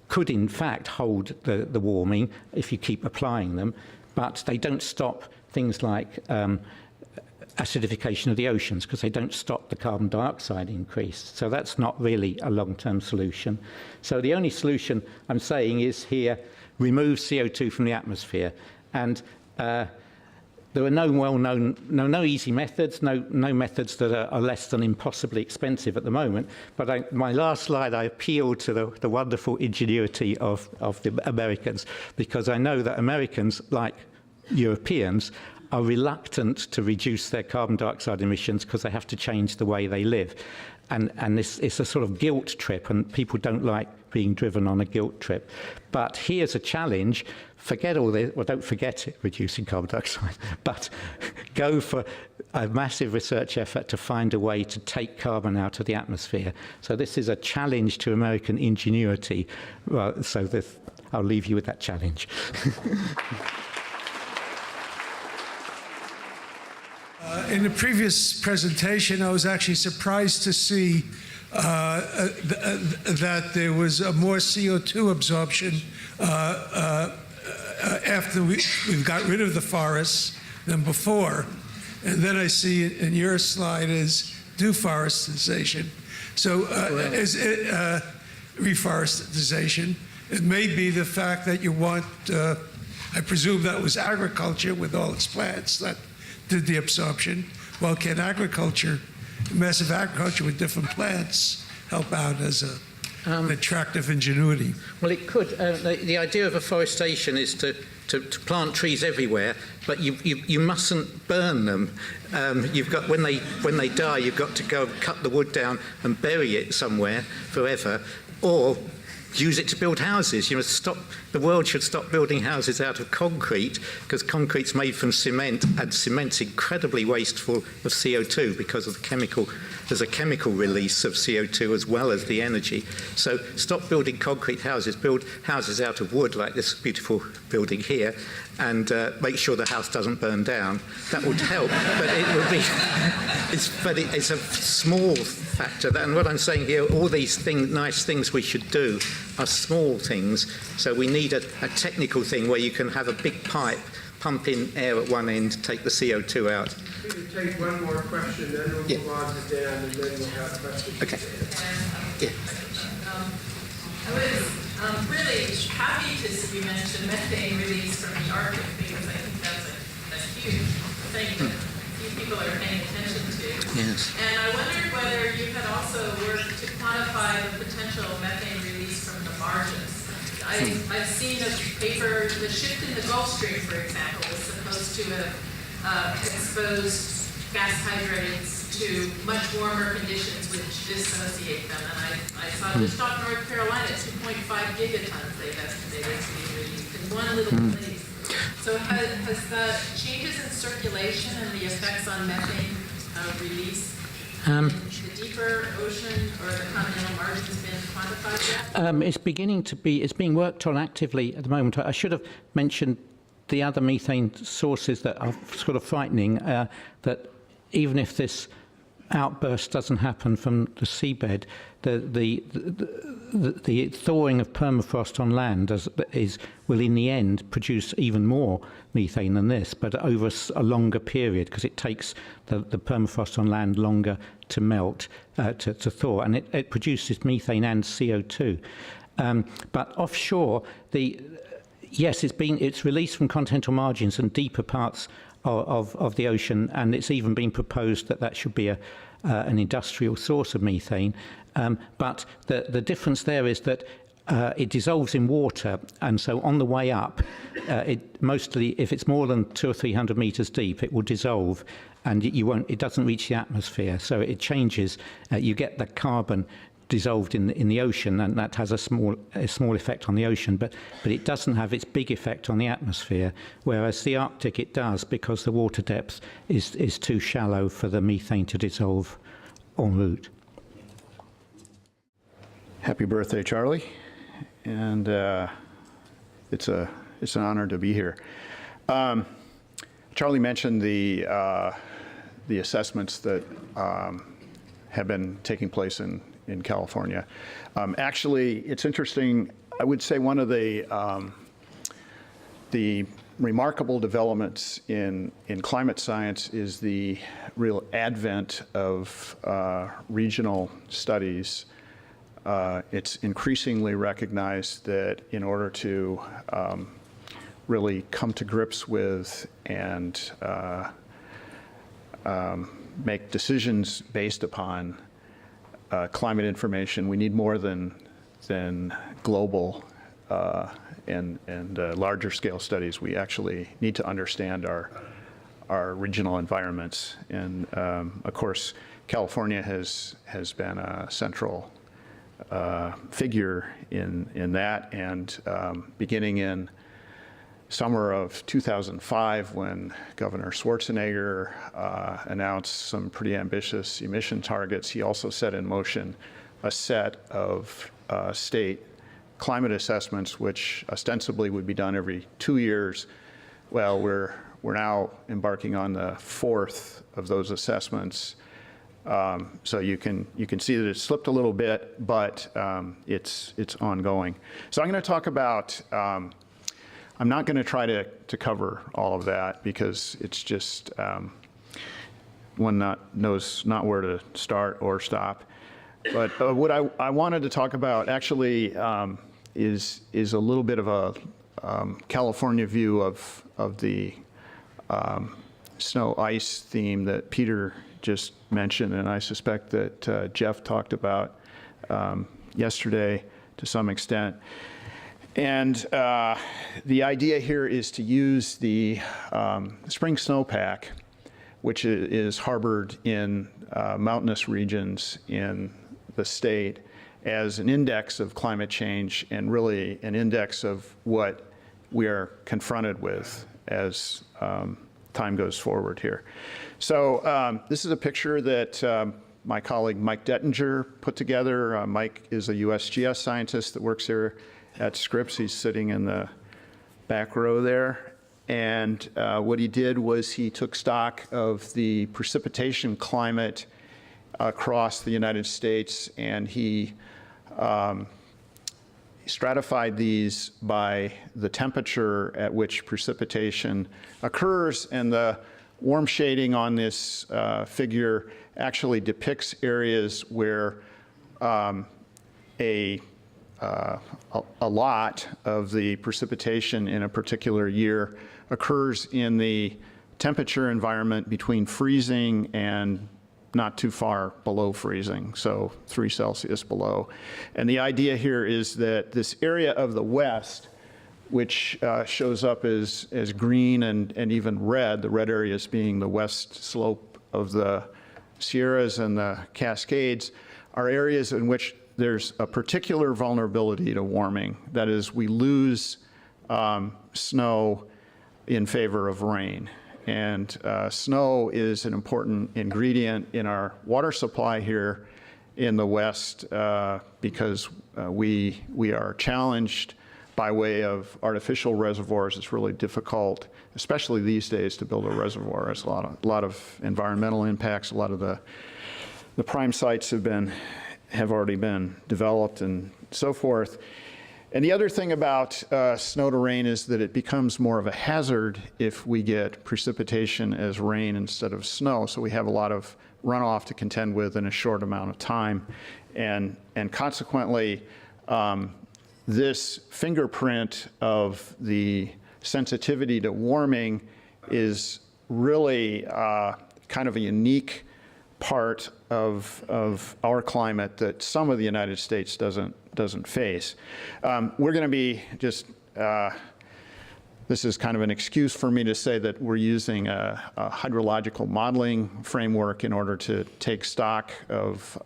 could in fact hold the warming if you keep applying them, but they don't stop things like acidification of the oceans because they don't stop the carbon dioxide increase. So that's not really a long-term solution. So the only solution I'm saying is here, remove CO2 from the atmosphere. And there are no easy methods, no methods that are less than impossibly expensive at the moment. But my last slide, I appeal to the wonderful ingenuity of the Americans, because I know that Americans, like Europeans, are reluctant to reduce their carbon dioxide emissions because they have to change the way they live. And this is a sort of guilt trip, and people don't like being driven on a guilt trip. But here's a challenge. Forget all this, well, don't forget it, reducing carbon dioxide, but go for a massive research effort to find a way to take carbon out of the atmosphere. So this is a challenge to American ingenuity. Well, so I'll leave you with that challenge. In the previous presentation, I was actually surprised to see that there was a more CO2 absorption after we got rid of the forests than before. And then I see in your slide is deforestation. So reforestation. It may be the fact that you want, I presume that was agriculture with all its plants that did the absorption. Well, can agriculture, massive agriculture with different plants, help out as an attractive ingenuity? Well, it could. The idea of afforestation is to plant trees everywhere, but you mustn't burn them. You've got when they die, you've got to go and cut the wood down and bury it somewhere forever, or use it to build houses. You must stop. The world should stop building houses out of concrete, because concrete's made from cement, and cement's incredibly wasteful of CO2 because of the chemical. There's a chemical release of CO2 as well as the energy. So stop building concrete houses. Build houses out of wood, like this beautiful building here, and make sure the house doesn't burn down. That would help, but it would be. It's a small factor. And what I'm saying here, all these nice things we should do are small things. So we need a technical thing where you can have a big pipe, pump in air at one end, take the CO2 out. We can take one more question, then we'll move on to Dan, and then we'll have questions. Okay. Yeah. I was really happy to see you mention methane release from the Arctic, because I think that's a huge thing that few people are paying attention to. Yes. And I wondered whether you had also worked to quantify the potential methane release from the margins. I've seen a paper, the shift in the Gulf Stream, for example, was supposed to have exposed gas hydrates to much warmer conditions which dissociate them. And I saw just off North Carolina, 2.5 gigatons they've estimated to be released in one little place. So has the changes in circulation and the effects on methane release in the deeper ocean or the continental margins been quantified yet? It's beginning to be, it's being worked on actively at the moment. I should have mentioned the other methane sources that are sort of frightening, that even if this outburst doesn't happen from the seabed, the thawing of permafrost on land will in the end produce even more methane than this, but over a longer period, because it takes the permafrost on land longer to melt, to thaw, and it produces methane and CO2. But offshore, yes, it's released from continental margins and deeper parts of the ocean, and it's even been proposed that should be an industrial source of methane. But the difference there is that it dissolves in water, and so on the way up, mostly, if it's more than 200 or 300 meters deep, it will dissolve, and it doesn't reach the atmosphere. So it changes. You get the carbon dissolved in the ocean, and that has a small effect on the ocean, but it doesn't have its big effect on the atmosphere, whereas the Arctic it does, because the water depth is too shallow for the methane to dissolve en route. Happy birthday, Charlie, and it's an honor to be here. Charlie mentioned the assessments that have been taking place in California. Actually, it's interesting. I would say one of the remarkable developments in climate science is the real advent of regional studies. It's increasingly recognized that in order to really come to grips with and make decisions based upon climate information, we need more than global and larger scale studies. We actually need to understand our regional environments, and of course, California has been a central figure in that. And beginning in summer of 2005, when Governor Schwarzenegger announced some pretty ambitious emission targets, he also set in motion a set of state climate assessments, which ostensibly would be done every 2 years. Well, we're now embarking on the 4th of those assessments. So you can see that it's slipped a little bit, but it's ongoing. So I'm going to talk about. I'm not going to try to cover all of that because it's just one knows not where to start or stop. But what I wanted to talk about actually is a little bit of a California view of the snow ice theme that Peter just mentioned, and I suspect that Jeff talked about yesterday to some extent. And the idea here is to use the spring snowpack, which is harbored in mountainous regions in the state, as an index of climate change and really an index of what we are confronted with as time goes forward here. So this is a picture that my colleague Mike Dettinger put together. Mike is a USGS scientist that works here at Scripps. He's sitting in the back row there. And what he did was he took stock of the precipitation climate across the United States, and he stratified these by the temperature at which precipitation occurs. And the warm shading on this figure actually depicts areas where a lot of the precipitation in a particular year occurs in the temperature environment between freezing and not too far below freezing, so 3 Celsius below. And the idea here is that this area of the West, which shows up as green and even red, the red areas being the west slope of the Sierras and the Cascades, are areas in which there's a particular vulnerability to warming. That is, we lose snow in favor of rain. And snow is an important ingredient in our water supply here in the West because we are challenged by way of artificial reservoirs. It's really difficult, especially these days, to build a reservoir. There's a lot of environmental impacts. A lot of the prime sites have already been developed and so forth. And the other thing about snow to rain is that it becomes more of a hazard if we get precipitation as rain instead of snow. So we have a lot of runoff to contend with in a short amount of time. And consequently, this fingerprint of the sensitivity to warming is really kind of a unique part of our climate that some of the United States doesn't face. We're going to be just, this is kind of an excuse for me to say that we're using a hydrological modeling framework in order to take stock of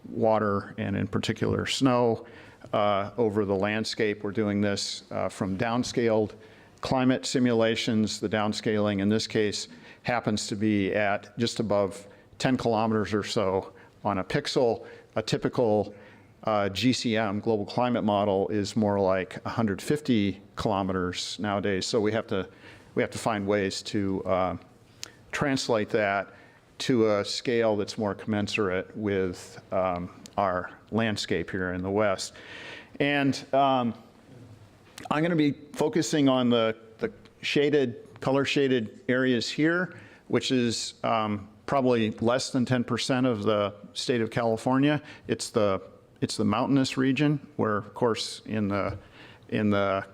water and in particular snow over the landscape. We're doing this from downscaled climate simulations. The downscaling in this case happens to be at just above 10 kilometers or so on a pixel. A typical GCM, global climate model, is more like 150 kilometers nowadays. So we have to find ways to translate that to a scale that's more commensurate with our landscape here in the West. And I'm going to be focusing on the color shaded areas here, which is probably less than 10% of the state of California. It's the mountainous region where, of course, in the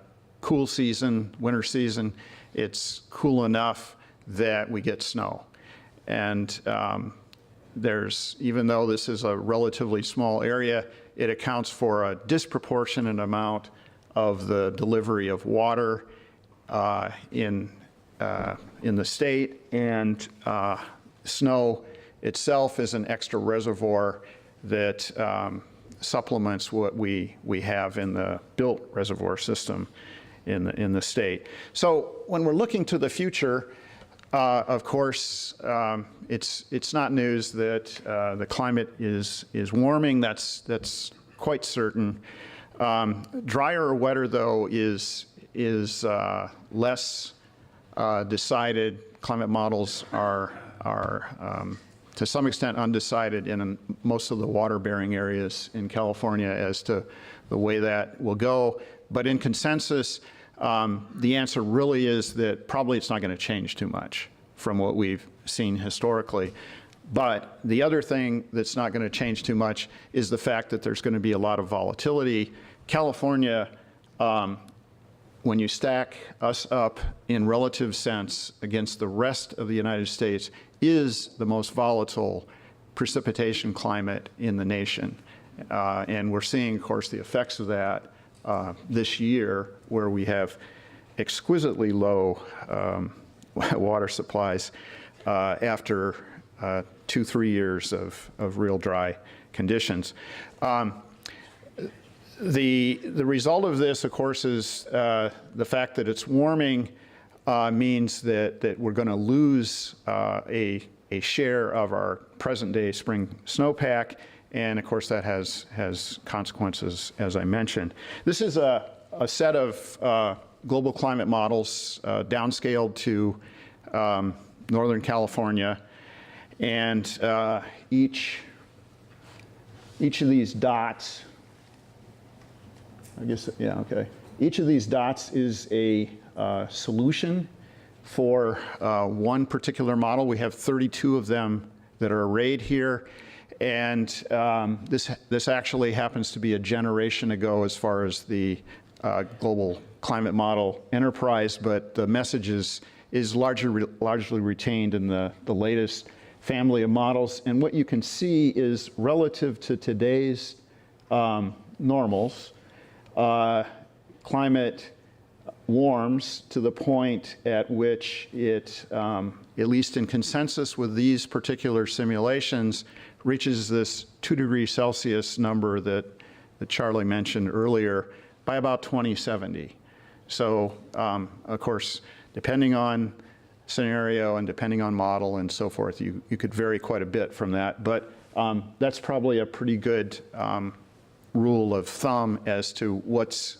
cool season, winter season, it's cool enough that we get snow. And even though this is a relatively small area, it accounts for a disproportionate amount of the delivery of water in the state, and snow itself is an extra reservoir that supplements what we have in the built reservoir system in the state. So when we're looking to the future, of course, it's not news that the climate is warming. That's quite certain. Drier or wetter, though, is less decided. Climate models are to some extent undecided in most of the water-bearing areas in California as to the way that will go. But in consensus, the answer really is that probably it's not going to change too much from what we've seen historically. But the other thing that's not going to change too much is the fact that there's going to be a lot of volatility. California, when you stack us up in relative sense against the rest of the United States, is the most volatile precipitation climate in the nation. And we're seeing, of course, the effects of that this year, where we have exquisitely low water supplies after 2-3 years of real dry conditions. The result of this, of course, is the fact that it's warming means that we're going to lose a share of our present-day spring snowpack, and of course that has consequences, as I mentioned. This is a set of global climate models downscaled to Northern California, and each of these dots, I guess, yeah, okay. Each of these dots is a solution for one particular model. We have 32 of them that are arrayed here, and this actually happens to be a generation ago as far as the global climate model enterprise, but the message is largely retained in the latest family of models. And what you can see is relative to today's normals, climate warms to the point at which it, at least in consensus with these particular simulations, reaches this 2 degrees Celsius number that Charlie mentioned earlier by about 2070. So, of course, depending on scenario and depending on model and so forth, you could vary quite a bit from that. But that's probably a pretty good rule of thumb as to what's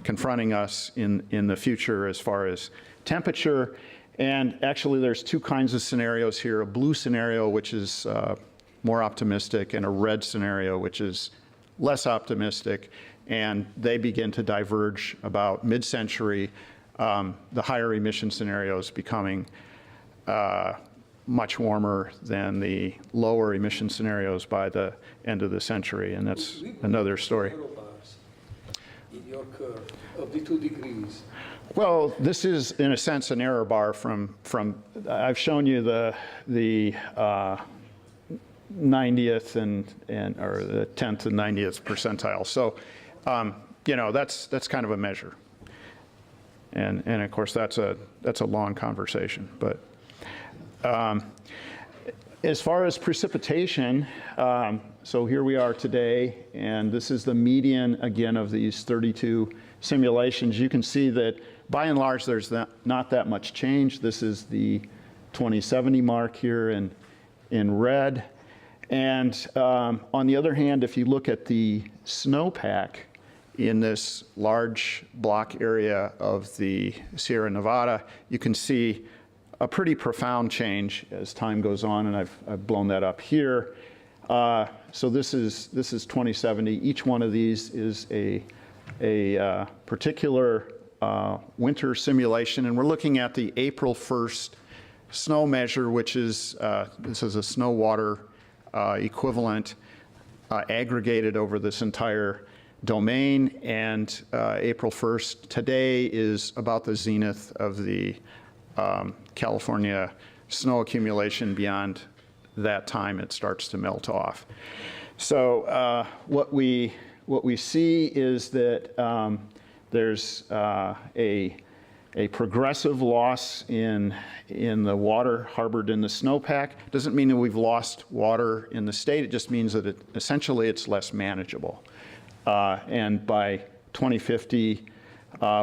confronting us in the future as far as temperature. And actually, there's two kinds of scenarios here: a blue scenario, which is more optimistic, and a red scenario, which is less optimistic. And they begin to diverge about mid-century. The higher emission scenarios becoming much warmer than the lower emission scenarios by the end of the century, and that's another story. In your curve of the 2 degrees. Well, this is in a sense an error bar from I've shown you the 90th and or the 10th and 90th percentile. So, you know, that's kind of a measure. And of course that's a long conversation. But as far as precipitation, so here we are today, and this is the median again of these 32 simulations. You can see that by and large there's not that much change. This is the 2070 mark here in red. And on the other hand, if you look at the snowpack in this large block area of the Sierra Nevada, you can see a pretty profound change as time goes on, and I've blown that up here. So this is 2070. Each one of these is a particular winter simulation, and we're looking at the April 1st snow measure, which is this is a snow water equivalent aggregated over this entire domain, and April 1st today is about the zenith of the California snow accumulation. Beyond that time, it starts to melt off. So what we see is that there's a a progressive loss in the water harbored in the snowpack. Doesn't mean that we've lost water in the state. It just means that essentially it's less manageable. And by 2050,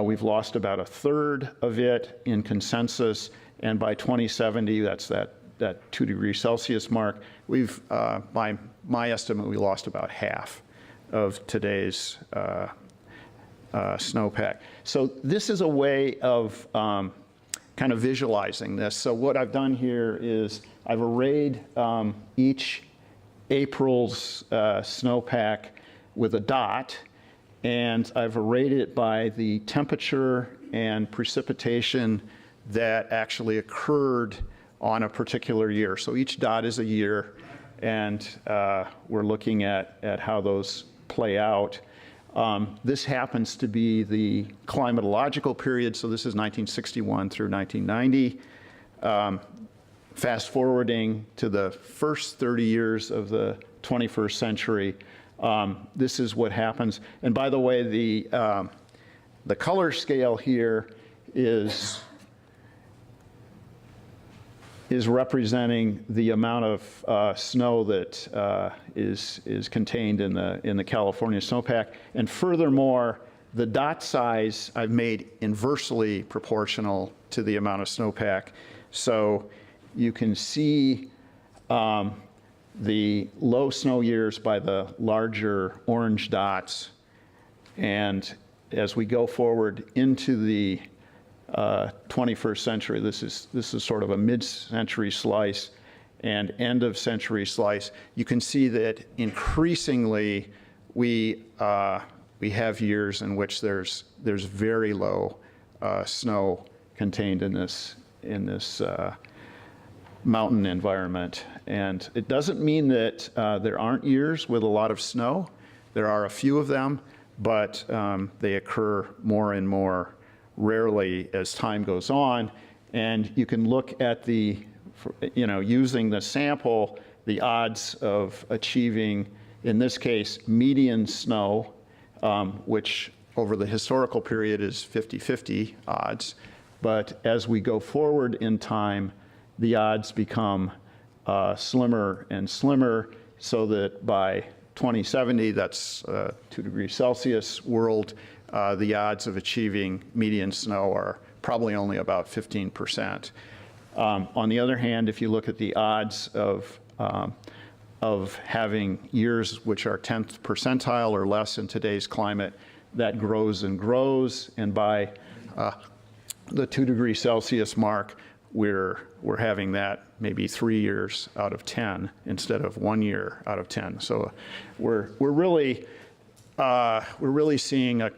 we've lost about a third of it in consensus. And by 2070, that's that 2 degrees Celsius mark, we've, by my estimate, we lost about half of today's snowpack. So this is a way of kind of visualizing this. So what I've done here is I've arrayed each April's snowpack with a dot, and I've arrayed it by the temperature and precipitation that actually occurred on a particular year. So each dot is a year, and we're looking at how those play out. This happens to be the climatological period, so this is 1961 through 1990. Fast forwarding to the first 30 years of the 21st century, this is what happens. And by the way, the color scale here is representing the amount of snow that is contained in the California snowpack. And furthermore, the dot size I've made inversely proportional to the amount of snowpack. So you can see the low snow years by the larger orange dots. And as we go forward into the 21st century, this is sort of a mid-century slice and end-of-century slice. You can see that increasingly we have years in which there's very low snow contained in this mountain environment. And it doesn't mean that there aren't years with a lot of snow. There are a few of them, but they occur more and more rarely as time goes on. And you can look at using the sample, the odds of achieving, in this case, median snow, which over the historical period is 50-50 odds. But as we go forward in time, the odds become slimmer and slimmer, so that by 2070, that's 2 degrees Celsius world, the odds of achieving median snow are probably only about 15%. On the other hand, if you look at the odds of having years which are 10th percentile or less in today's climate, that grows and grows, and by the 2 degrees Celsius mark, we're having that maybe 3 years out of 10 instead of 1 year out of 10. So we're really seeing a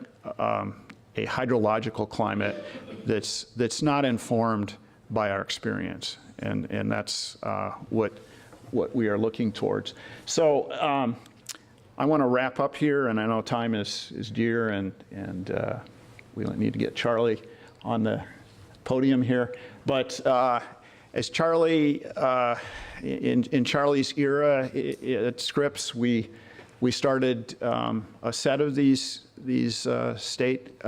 hydrological climate that's not informed by our experience, and that's what we are looking towards. So I want to wrap up here, and I know time is dear, and we need to get Charlie on the podium here. But as Charlie, in Charlie's era at Scripps, we started a set of these state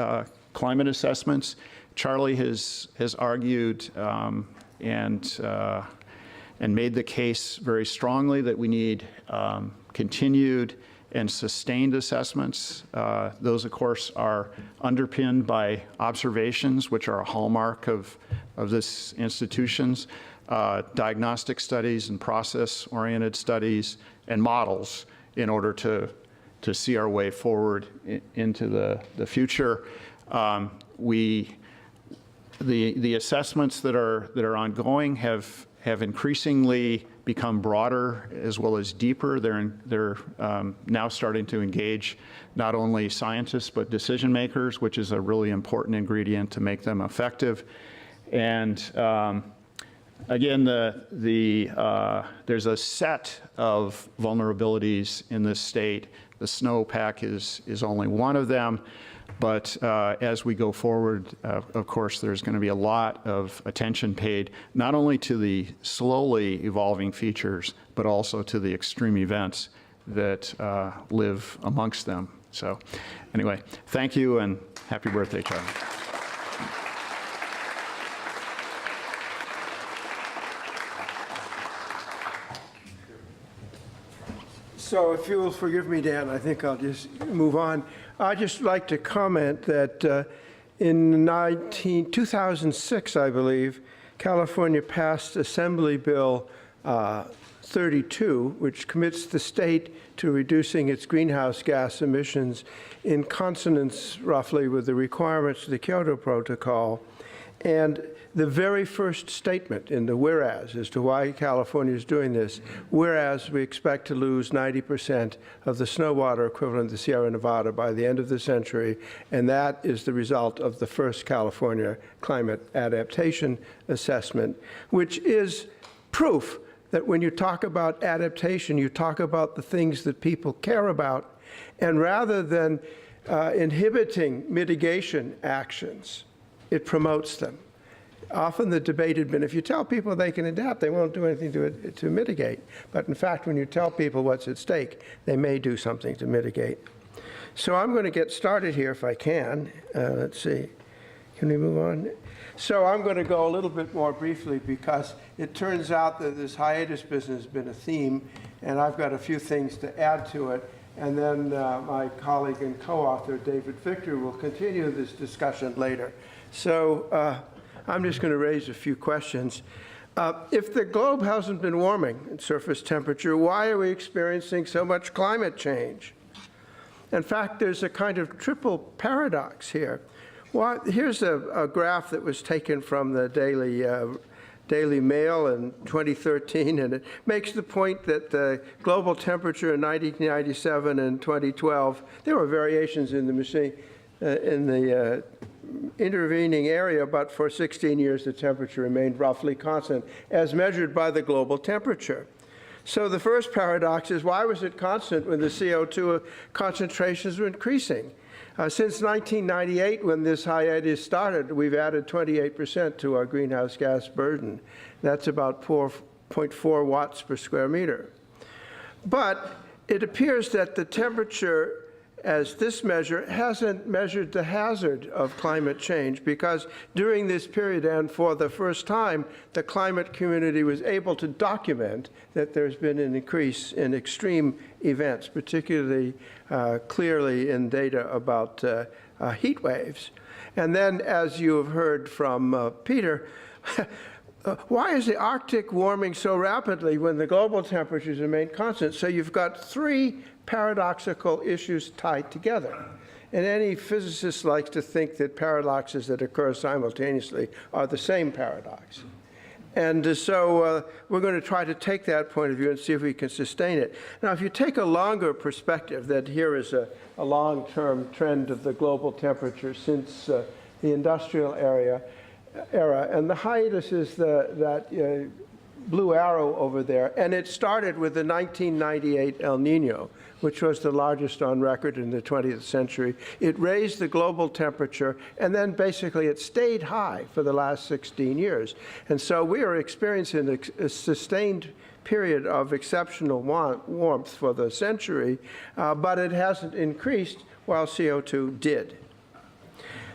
climate assessments. Charlie has argued and made the case very strongly that we need continued and sustained assessments. Those, of course, are underpinned by observations, which are a hallmark of this institution's, diagnostic studies and process-oriented studies, and models in order to see our way forward into the future. The assessments that are ongoing have increasingly become broader as well as deeper. They're now starting to engage not only scientists but decision makers, which is a really important ingredient to make them effective. And again, there's a set of vulnerabilities in this state. The snowpack is only one of them. But as we go forward, of course, there's going to be a lot of attention paid not only to the slowly evolving features, but also to the extreme events that live amongst them. So anyway, thank you, and happy birthday, Charlie. So if you will forgive me, Dan, I think I'll just move on. I'd just like to comment that in 2006, I believe, California passed Assembly Bill 32, which commits the state to reducing its greenhouse gas emissions in consonance, roughly, with the requirements of the Kyoto Protocol. And the very first statement in the whereas as to why California is doing this, whereas we expect to lose 90% of the snow water equivalent of the Sierra Nevada by the end of the century, and that is the result of the first California Climate Adaptation Assessment, which is proof that when you talk about adaptation, you talk about the things that people care about, and rather than inhibiting mitigation actions, it promotes them. Often the debate had been, if you tell people they can adapt, they won't do anything to mitigate. But in fact, when you tell people what's at stake, they may do something to mitigate. So I'm going to get started here if I can. Let's see. Can we move on? So I'm going to go a little bit more briefly because it turns out that this hiatus business has been a theme, and I've got a few things to add to it. And then my colleague and co-author, David Victor, will continue this discussion later. So I'm just going to raise a few questions. If the globe hasn't been warming in surface temperature, why are we experiencing so much climate change? In fact, there's a kind of triple paradox here. Well, here's a graph that was taken from the Daily Mail in 2013, and it makes the point that the global temperature in 1997 and 2012, there were variations in the machine, in the intervening area, but for 16 years the temperature remained roughly constant as measured by the global temperature. So the first paradox is, why was it constant when the CO2 concentrations were increasing? Since 1998, when this hiatus started, we've added 28% to our greenhouse gas burden. That's about 4.4 watts per square meter. But it appears that the temperature, as this measure, hasn't measured the hazard of climate change, because during this period and for the first time, the climate community was able to document that there's been an increase in extreme events, particularly clearly in data about heat waves. And then, as you have heard from Peter, why is the Arctic warming so rapidly when the global temperatures remain constant? So you've got three paradoxical issues tied together. And any physicist likes to think that paradoxes that occur simultaneously are the same paradox. And so we're going to try to take that point of view and see if we can sustain it. Now, if you take a longer perspective, that here is a long-term trend of the global temperature since the industrial era, and the hiatus is that blue arrow over there, and it started with the 1998 El Nino, which was the largest on record in the 20th century. It raised the global temperature, and then basically it stayed high for the last 16 years. And so we are experiencing a sustained period of exceptional warmth for the century, but it hasn't increased while CO2 did.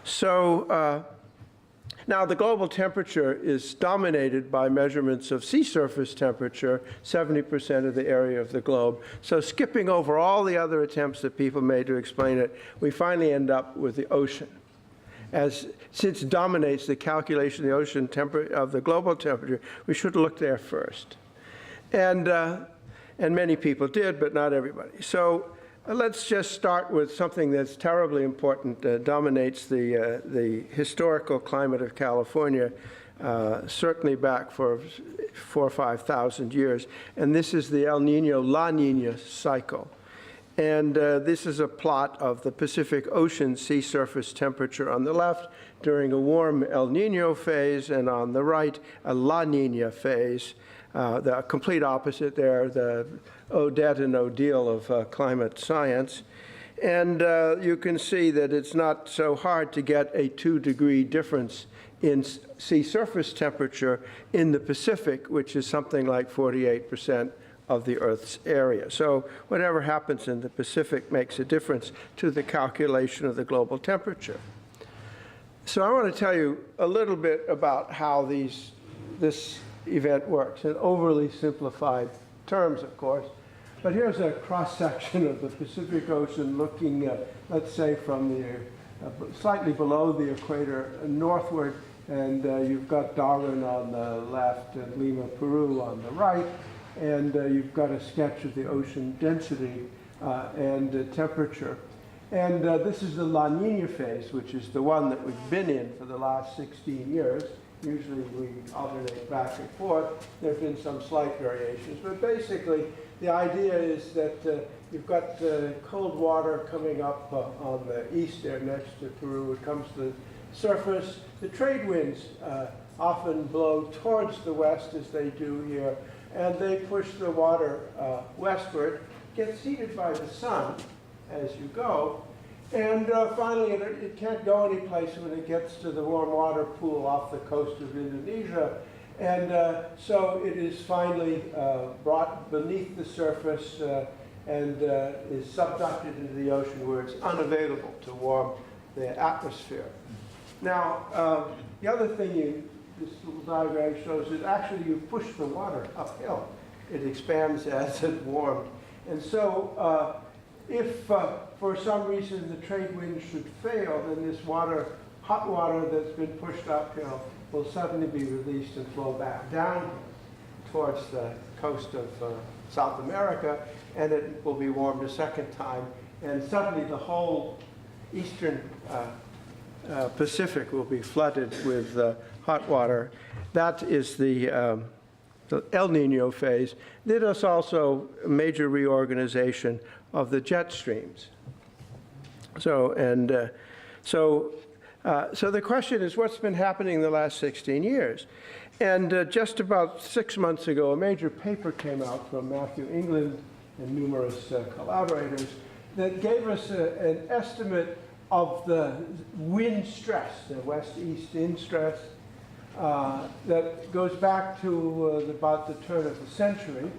So now, the global temperature is dominated by measurements of sea surface temperature, 70% of the area of the globe. So skipping over all the other attempts that people made to explain it, we finally end up with the ocean. Since it dominates the calculation of the ocean of the global temperature, we should look there first. And many people did, but not everybody. So let's just start with something that's terribly important, dominates the historical climate of California, certainly back for 4,000 or 5,000 years. And this is the El Nino-La Nina cycle. And this is a plot of the Pacific Ocean sea surface temperature on the left during a warm El Nino phase, and on the right, a La Nina phase. The complete opposite there, the Odette and Odile of climate science. And you can see that it's not so hard to get a 2-degree difference in sea surface temperature in the Pacific, which is something like 48% of the Earth's area. So whatever happens in the Pacific makes a difference to the calculation of the global temperature. So I want to tell you a little bit about how this event works, in overly simplified terms, of course. But here's a cross-section of the Pacific Ocean looking, let's say, from the slightly below the equator northward, and you've got Darwin on the left and Lima, Peru on the right, and you've got a sketch of the ocean density and temperature. And this is the La Nina phase, which is the one that we've been in for the last 16 years. Usually we alternate back and forth. There have been some slight variations, but basically the idea is that you've got cold water coming up on the east there next to Peru. It comes to the surface. The trade winds often blow towards the west as they do here, and they push the water westward, gets heated by the sun as you go, and finally it can't go any place when it gets to the warm water pool off the coast of Indonesia, and so it is finally brought beneath the surface and is subducted into the ocean where it's unavailable to warm the atmosphere. Now, the other thing this little diagram shows is actually you push the water uphill. It expands as it warms. And so if for some reason the trade wind should fail, then this water, hot water that's been pushed uphill will suddenly be released and flow back down towards the coast of South America, and it will be warmed a second time, and suddenly the whole eastern Pacific will be flooded with hot water. That is the El Nino phase. There's also a major reorganization of the jet streams. So the question is, what's been happening in the last 16 years? And just about 6 months ago, a major paper came out from Matthew England and numerous collaborators that gave us an estimate of the wind stress, the west-east wind stress, that goes back to about the turn of the century.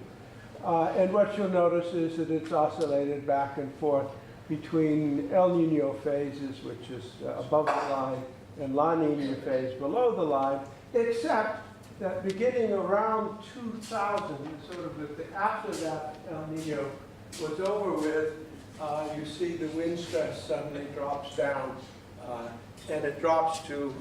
And what you'll notice is that it's oscillated back and forth between El Nino phases, which is above the line, and La Nina phase below the line, except that beginning around 2000, sort of after that El Nino was over with, you see the wind stress suddenly drops down, and it drops to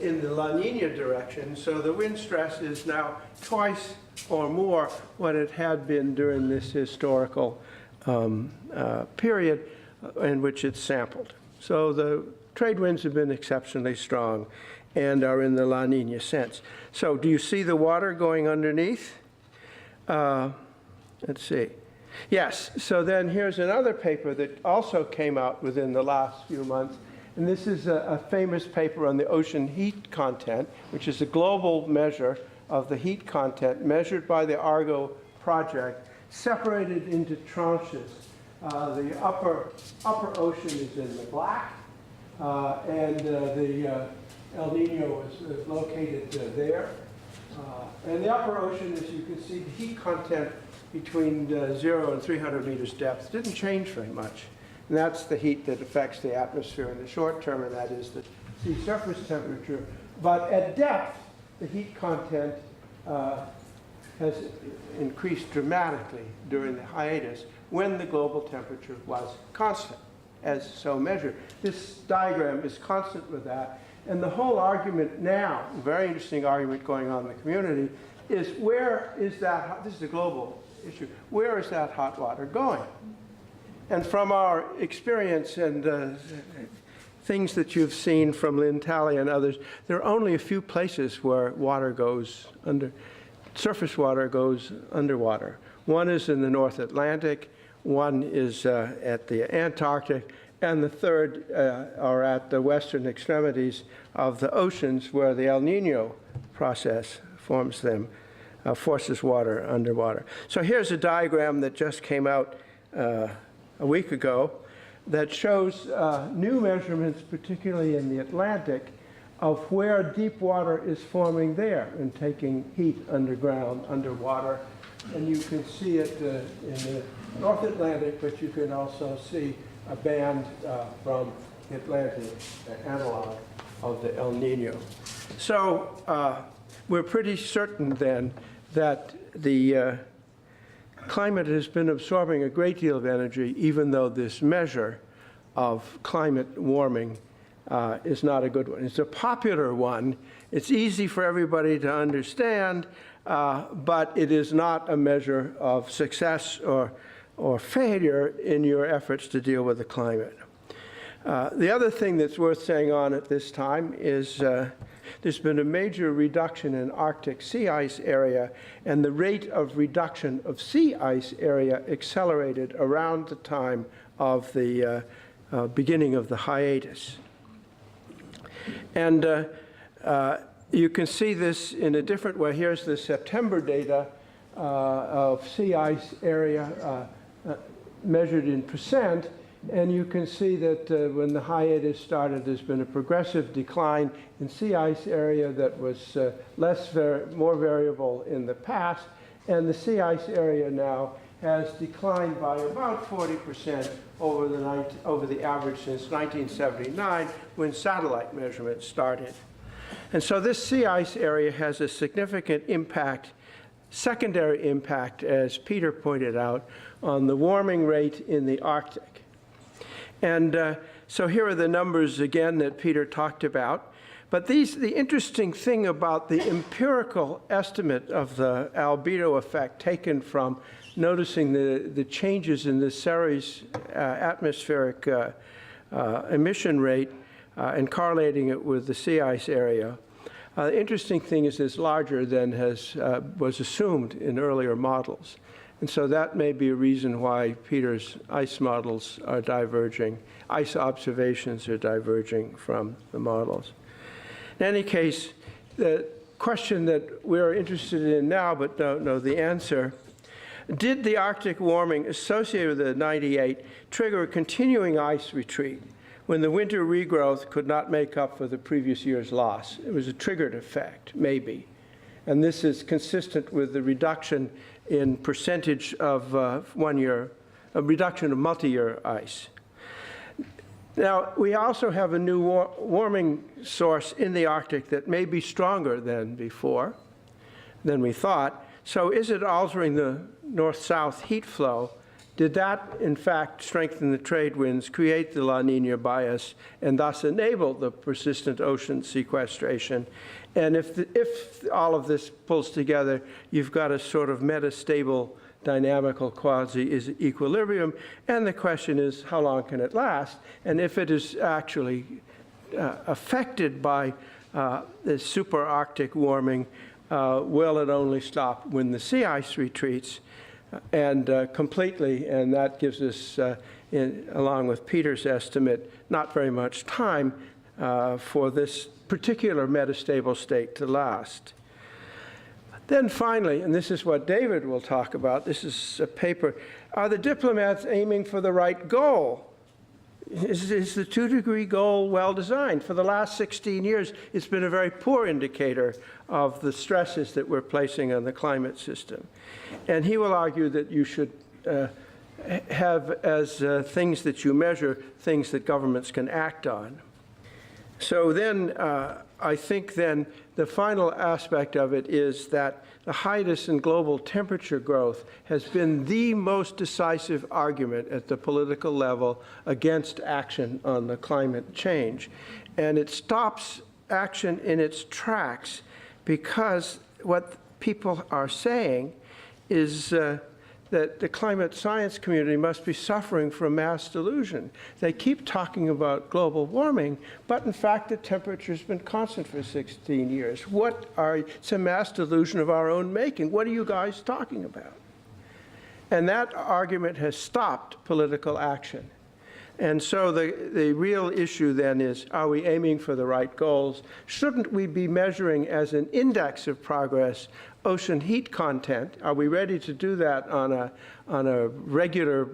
in the La Nina direction. So the wind stress is now twice or more what it had been during this historical period in which it's sampled. So the trade winds have been exceptionally strong and are in the La Nina sense. So do you see the water going underneath? Let's see. Yes, so then here's another paper that also came out within the last few months, and this is a famous paper on the ocean heat content, which is a global measure of the heat content measured by the Argo project, separated into tranches. The upper ocean is in the black, and the El Nino is located there. And the upper ocean, as you can see, the heat content between 0 and 300 meters depth didn't change very much. And that's the heat that affects the atmosphere in the short term, and that is the sea surface temperature. But at depth, the heat content has increased dramatically during the hiatus when the global temperature was constant, as so measured. This diagram is constant with that. And the whole argument now, a very interesting argument going on in the community, is where is that, this is a global issue, where is that hot water going? And from our experience and things that you've seen from Lynn Talley and others, there are only a few places where water goes under, surface water goes underwater. One is in the North Atlantic, one is at the Antarctic, and the third are at the western extremities of the oceans where the El Nino process forms them, forces water underwater. So here's a diagram that just came out a week ago that shows new measurements, particularly in the Atlantic, of where deep water is forming there and taking heat underground, underwater. And you can see it in the North Atlantic, but you can also see a band from the Atlantic analog of the El Nino. So we're pretty certain then that the climate has been absorbing a great deal of energy, even though this measure of climate warming is not a good one. It's a popular one. It's easy for everybody to understand, but it is not a measure of success or failure in your efforts to deal with the climate. The other thing that's worth saying on at this time is there's been a major reduction in Arctic sea ice area, and the rate of reduction of sea ice area accelerated around the time of the beginning of the hiatus. And you can see this in a different way. Here's the September data of sea ice area measured in percent. And you can see that when the hiatus started, there's been a progressive decline in sea ice area that was more variable in the past. And the sea ice area now has declined by about 40% over the average since 1979, when satellite measurements started. And so this sea ice area has a significant impact, secondary impact, as Peter pointed out, on the warming rate in the Arctic. And so here are the numbers again that Peter talked about. But the interesting thing about the empirical estimate of the albedo effect taken from noticing the changes in the Ceres atmospheric emission rate and correlating it with the sea ice area, the interesting thing is it's larger than was assumed in earlier models. And so that may be a reason why Peter's ice models are diverging, ice observations are diverging from the models. In any case, the question that we're interested in now but don't know the answer, did the Arctic warming associated with the 98 trigger a continuing ice retreat when the winter regrowth could not make up for the previous year's loss? It was a triggered effect, maybe. And this is consistent with the reduction in percentage of a reduction of multi-year ice. Now, we also have a new warming source in the Arctic that may be stronger than before, than we thought. So is it altering the north-south heat flow? Did that, in fact, strengthen the trade winds, create the La Nina bias, and thus enable the persistent ocean sequestration? And if all of this pulls together, you've got a sort of metastable dynamical quasi-equilibrium, and the question is, how long can it last? And if it is actually affected by the superarctic warming, will it only stop when the sea ice retreats and completely? And that gives us, along with Peter's estimate, not very much time for this particular metastable state to last. Then finally, and this is what David will talk about, this is a paper, are the diplomats aiming for the right goal? Is the 2-degree goal well designed? For the last 16 years, it's been a very poor indicator of the stresses that we're placing on the climate system. And he will argue that you should have as things that you measure, things that governments can act on. So then I think then the final aspect of it is that the hiatus in global temperature growth has been the most decisive argument at the political level against action on the climate change. And it stops action in its tracks because what people are saying is that the climate science community must be suffering from mass delusion. They keep talking about global warming, but in fact the temperature's been constant for 16 years. It's a mass delusion of our own making. What are you guys talking about? And that argument has stopped political action. And so the real issue then is, are we aiming for the right goals? Shouldn't we be measuring as an index of progress ocean heat content? Are we ready to do that on a regular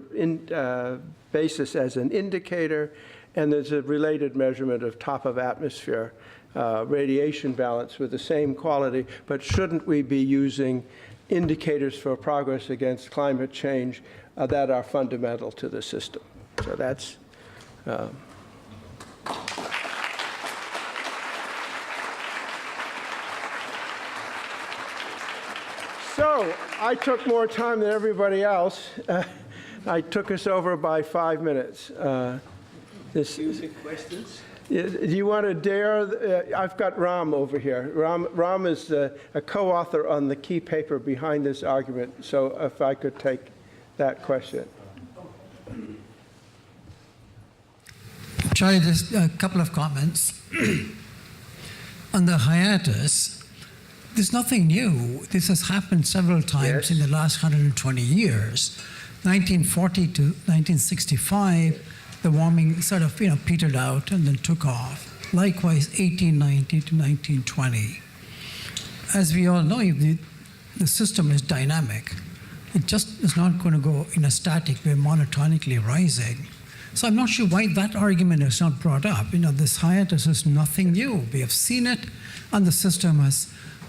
basis as an indicator? And there's a related measurement of top of atmosphere radiation balance with the same quality, but shouldn't we be using indicators for progress against climate change that are fundamental to the system? So that's So I took more time than everybody else. I took us over by 5 minutes. Using questions? Do you want to dare? I've got Ram over here. Ram is a co-author on the key paper behind this argument. So if I could take that question. Charlie, just a couple of comments. On the hiatus, there's nothing new. This has happened several times in the last 120 years. 1940 to 1965, the warming sort of petered out and then took off. Likewise, 1890 to 1920. As we all know, the system is dynamic. It just is not going to go in a static way, monotonically rising. So I'm not sure why that argument is not brought up. This hiatus is nothing new. We have seen it, and the system has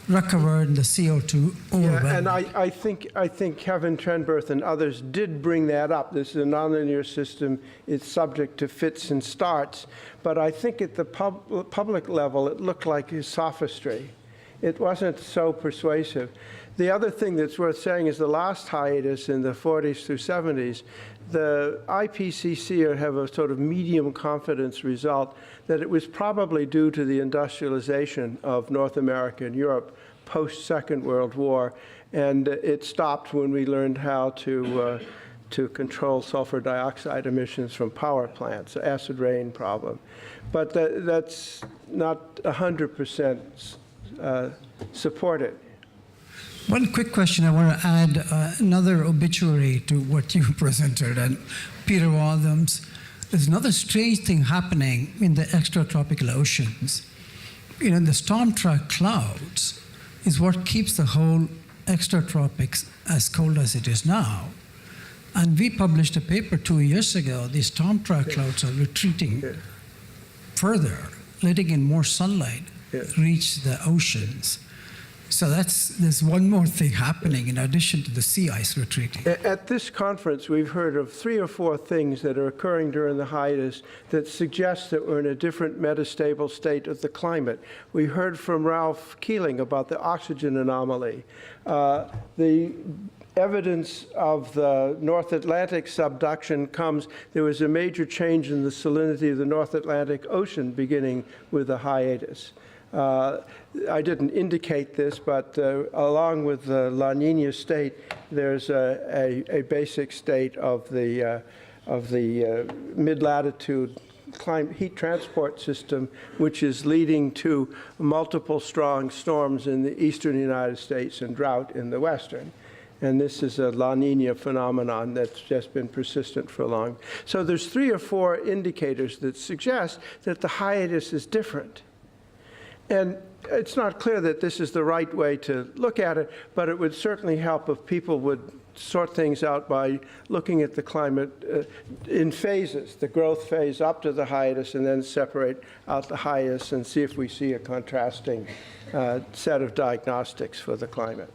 recovered the CO2 overwhelming. Yeah, and I think Kevin Trenberth and others did bring that up. This is a nonlinear system. It's subject to fits and starts. But I think at the public level, it looked like a sophistry. It wasn't so persuasive. The other thing that's worth saying is the last hiatus in the 40s through 70s, the IPCC have a sort of medium confidence result that it was probably due to the industrialization of North America and Europe post-Second World War, and it stopped when we learned how to control sulfur dioxide emissions from power plants, the acid rain problem. But that's not 100% supported. One quick question. I want to add another obituary to what you presented. And Peter Wadhams, there's another strange thing happening in the extratropical oceans. The storm track clouds is what keeps the whole extratropics as cold as it is now. And we published a paper 2 years ago. These storm track clouds are retreating further, letting in more sunlight reach the oceans. So there's one more thing happening in addition to the sea ice retreating. At this conference, we've heard of 3 or 4 things that are occurring during the hiatus that suggest that we're in a different metastable state of the climate. We heard from Ralph Keeling about the oxygen anomaly. The evidence of the North Atlantic subduction comes, there was a major change in the salinity of the North Atlantic Ocean beginning with the hiatus. I didn't indicate this, but along with the La Nina state, there's a basic state of the mid-latitude heat transport system, which is leading to multiple strong storms in the eastern United States and drought in the western. And this is a La Nina phenomenon that's just been persistent for long. So there's 3 or 4 indicators that suggest that the hiatus is different. And it's not clear that this is the right way to look at it, but it would certainly help if people would sort things out by looking at the climate in phases, the growth phase up to the hiatus, and then separate out the hiatus and see if we see a contrasting set of diagnostics for the climate.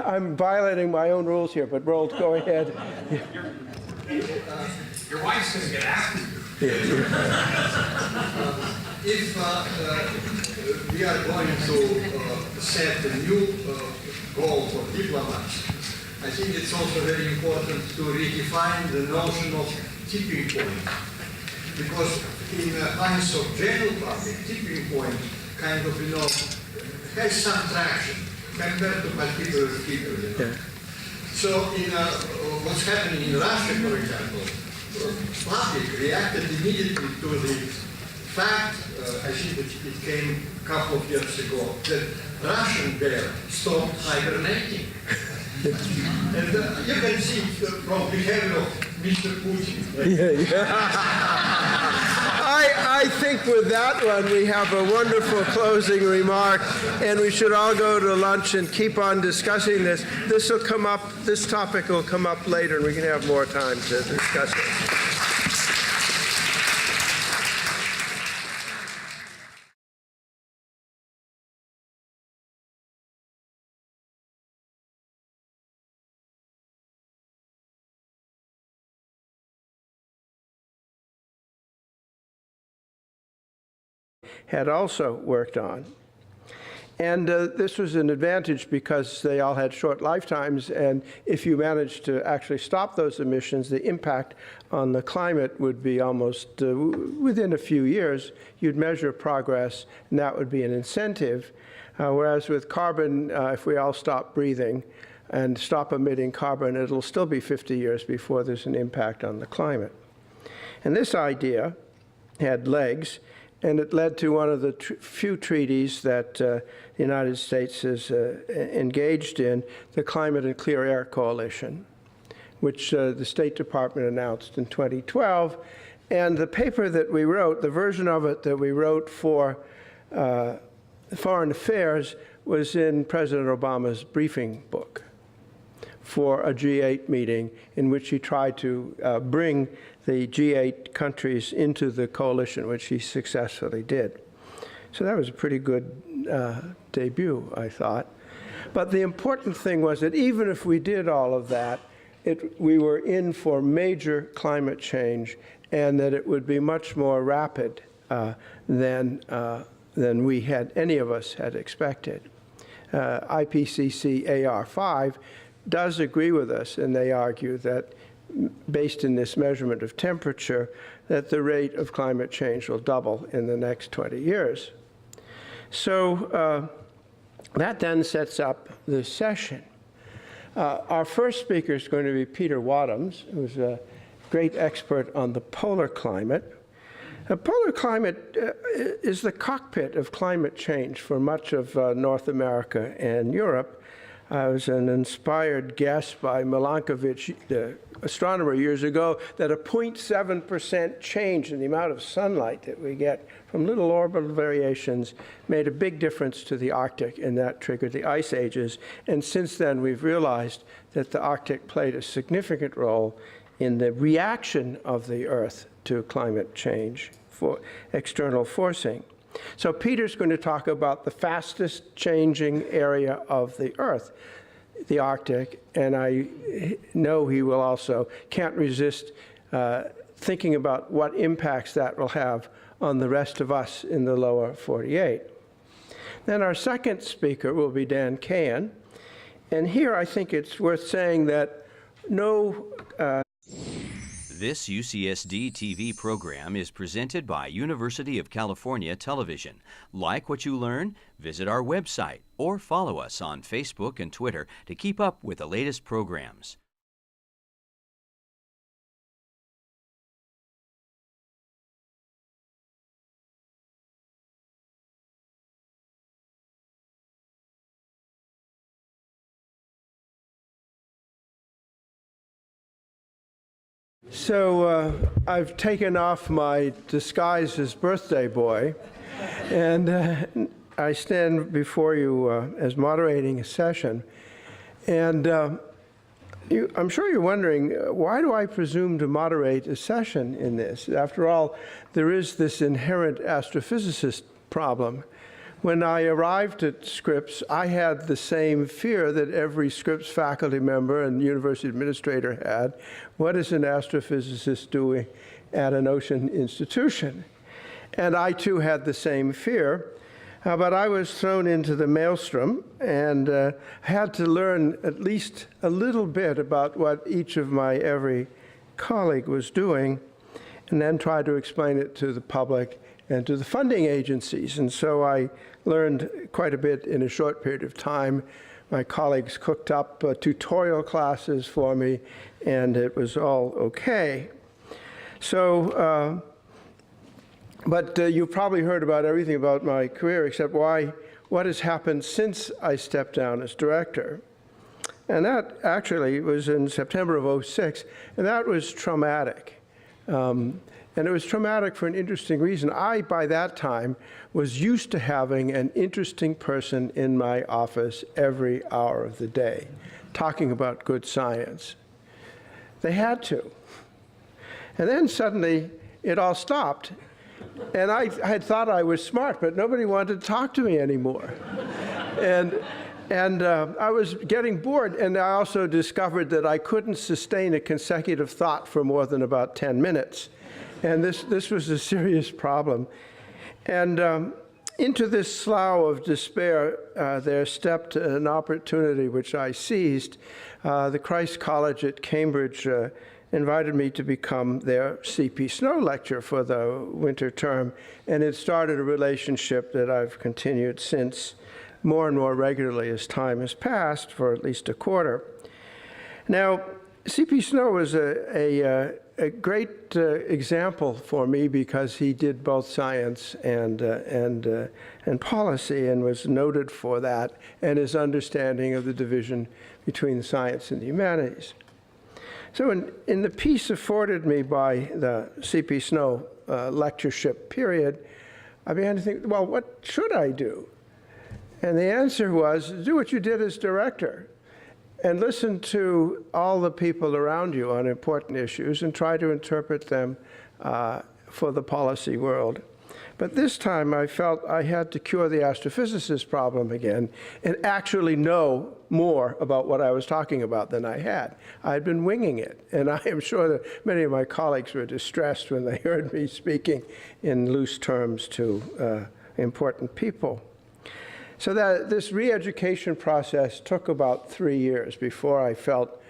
I'm violating my own rules here, but Roald, go ahead. Your wife's going to get after you. If we are going to set a new goal for diplomats, I think it's also very important to redefine the notion of tipping point. Because in the eyes of general public, tipping point kind of, has some traction compared to particular people, Yeah. So in what's happening in Russia, for example, public reacted immediately to the fact, I think that it came a couple of years ago, that Russian bear stopped hibernating. And you can see from behavior of Mr. Putin. I think with that one, we have a wonderful closing remark, and we should all go to lunch and keep on discussing this. This topic will come up later, and we can have more time to discuss it. had also worked on. And this was an advantage because they all had short lifetimes, and if you managed to actually stop those emissions, the impact on the climate would be almost within a few years. You'd measure progress, and that would be an incentive. Whereas with carbon, if we all stop breathing and stop emitting carbon, it'll still be 50 years before there's an impact on the climate. And this idea had legs, and it led to one of the few treaties that the United States has engaged in, the Climate and Clear Air Coalition, which the State Department announced in 2012. And the paper that we wrote, the version of it that we wrote for Foreign Affairs, was in President Obama's briefing book for a G8 meeting in which he tried to bring the G8 countries into the coalition, which he successfully did. So that was a pretty good debut, I thought. But the important thing was that even if we did all of that, we were in for major climate change, and that it would be much more rapid than we had, any of us had expected. IPCC AR5 does agree with us, and they argue that based in this measurement of temperature, that the rate of climate change will double in the next 20 years. So that then sets up the session. Our first speaker is going to be Peter Wadhams, who's a great expert on the polar climate. The polar climate is the cockpit of climate change for much of North America and Europe. I was an inspired guess by Milankovitch, the astronomer, years ago, that a 0.7% change in the amount of sunlight that we get from little orbital variations made a big difference to the Arctic, and that triggered the ice ages. And since then, we've realized that the Arctic played a significant role in the reaction of the Earth to climate change for external forcing. So Peter's going to talk about the fastest changing area of the Earth, the Arctic, and I know he will also, can't resist thinking about what impacts that will have on the rest of us in the lower 48. Then our second speaker will be Dan Cayan, and here I think it's worth saying that This UCSD TV program is presented by University of California Television. Like what you learn? Visit our website or follow us on Facebook and Twitter to keep up with the latest programs. So I've taken off my disguise as birthday boy, and I stand before you as moderating a session. And I'm sure you're wondering, why do I presume to moderate a session in this? After all, there is this inherent astrophysicist problem. When I arrived at Scripps, I had the same fear that every Scripps faculty member and university administrator had. What is an astrophysicist doing at an ocean institution? And I too had the same fear, but I was thrown into the maelstrom and had to learn at least a little bit about what each of my every colleague was doing, and then try to explain it to the public and to the funding agencies. And so I learned quite a bit in a short period of time. My colleagues cooked up tutorial classes for me, and it was all okay. So, but you've probably heard about everything about my career except what has happened since I stepped down as director. And that actually was in September of '06, and that was traumatic. And it was traumatic for an interesting reason. I, by that time, was used to having an interesting person in my office every hour of the day, talking about good science. They had to. And then suddenly, it all stopped. And I had thought I was smart, but nobody wanted to talk to me anymore. And I was getting bored, and I also discovered that I couldn't sustain a consecutive thought for more than about 10 minutes. And this was a serious problem. And into this slough of despair, there stepped an opportunity which I seized. The Christ College at Cambridge invited me to become their C.P. Snow lecturer for the winter term, and it started a relationship that I've continued since, more and more regularly as time has passed, for at least a quarter. Now, C.P. Snow was a great example for me because he did both science and policy, and was noted for that and his understanding of the division between science and the humanities. So in the piece afforded me by the C.P. Snow lectureship period, I began to think, well, what should I do? And the answer was, do what you did as director, and listen to all the people around you on important issues and try to interpret them for the policy world. But this time I felt I had to cure the astrophysicist problem again and actually know more about what I was talking about than I had. I'd been winging it, and I am sure that many of my colleagues were distressed when they heard me speaking in loose terms to important people. So that this re-education process took about 3 years before I felt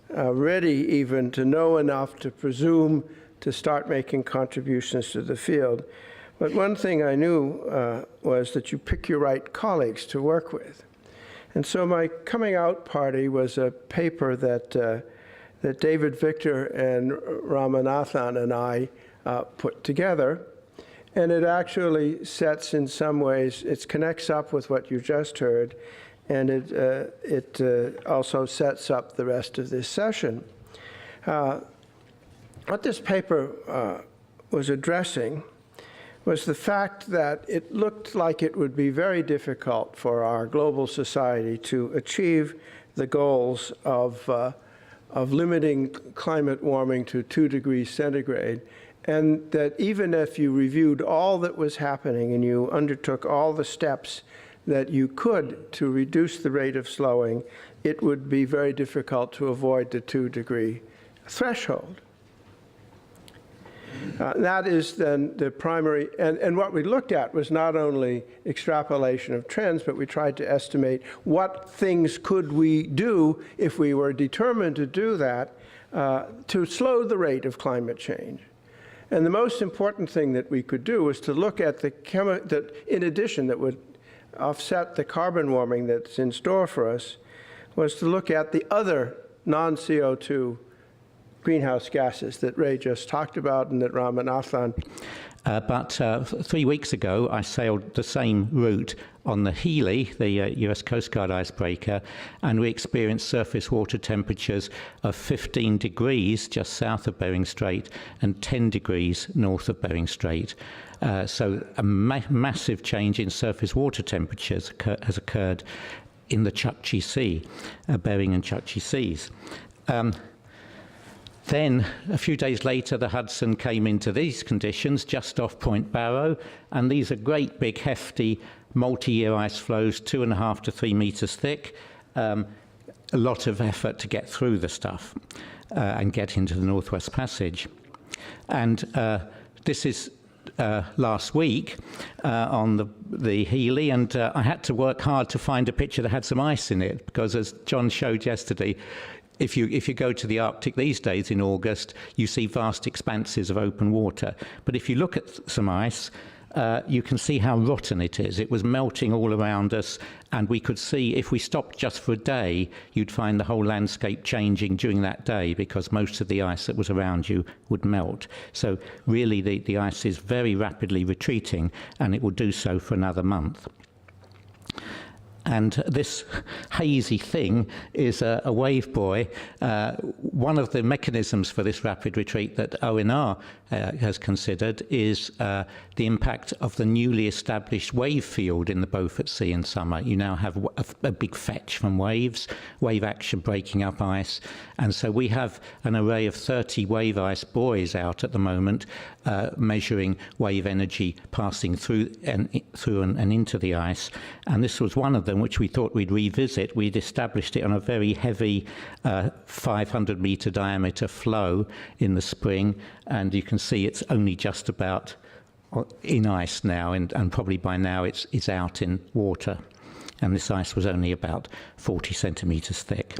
ready even to know enough to presume to start making contributions to the field. But one thing I knew was that you pick your right colleagues to work with. And so my coming out party was a paper that David Victor and Ramanathan and I put together. And it actually sets, in some ways, it connects up with what you just heard, and it also sets up the rest of this session. What this paper was addressing was the fact that it looked like it would be very difficult for our global society to achieve the goals of limiting climate warming to 2 degrees centigrade, and that even if you reviewed all that was happening and you undertook all the steps that you could to reduce the rate of slowing, it would be very difficult to avoid the 2-degree threshold. That is then the primary, and what we looked at was not only extrapolation of trends, but we tried to estimate what things could we do if we were determined to do that to slow the rate of climate change. And the most important thing that we could do was to look at that in addition that would offset the carbon warming that's in store for us, was to look at the other non-CO2 greenhouse gases that Ray just talked about and that Ramanathan. But 3 weeks ago, I sailed the same route on the Healy, the US Coast Guard icebreaker, and we experienced surface water temperatures of 15 degrees just south of Bering Strait and 10 degrees north of Bering Strait. So a massive change in surface water temperatures has occurred in the Chukchi Sea, Bering and Chukchi Seas. Then, a few days later, the Hudson came into these conditions just off Point Barrow, and these are great big hefty multi-year ice flows, 2.5 to 3 meters thick. A lot of effort to get through the stuff and get into the Northwest Passage. And this is last week on the Healy, and I had to work hard to find a picture that had some ice in it, because as John showed yesterday, if you go to the Arctic these days in August, you see vast expanses of open water. But if you look at some ice, you can see how rotten it is. It was melting all around us, and we could see if we stopped just for a day, you'd find the whole landscape changing during that day, because most of the ice that was around you would melt. So really the ice is very rapidly retreating, and it will do so for another month. And this hazy thing is a wave buoy. One of the mechanisms for this rapid retreat that ONR has considered is the impact of the newly established wave field in the Beaufort Sea in summer. You now have a big fetch from waves, wave action breaking up ice. And so we have an array of 30 wave ice buoys out at the moment, measuring wave energy passing through and into the ice. And this was one of them which we thought we'd revisit. We'd established it on a very heavy 500-meter diameter flow in the spring, and you can see it's only just about in ice now, and probably by now it's out in water. And this ice was only about 40 centimetres thick.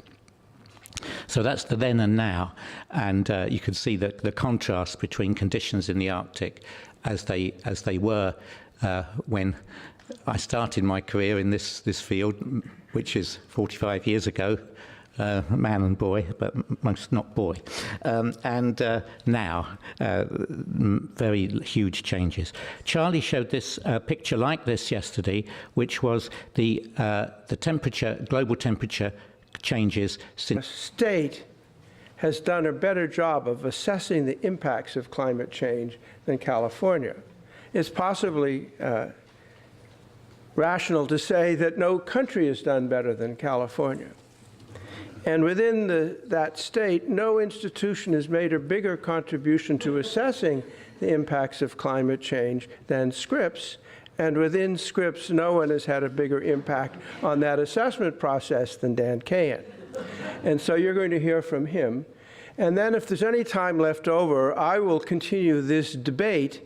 So that's the then and now, and you can see the contrast between conditions in the Arctic as they were when I started my career in this field, which is 45 years ago, man and boy, but most not boy, and now very huge changes. Charlie showed this picture like this yesterday, which was the temperature, global temperature changes since. The state has done a better job of assessing the impacts of climate change than California. It's possibly rational to say that no country has done better than California. And within that state, no institution has made a bigger contribution to assessing the impacts of climate change than Scripps. And within Scripps, no one has had a bigger impact on that assessment process than Dan Cayan. And so you're going to hear from him. And then if there's any time left over, I will continue this debate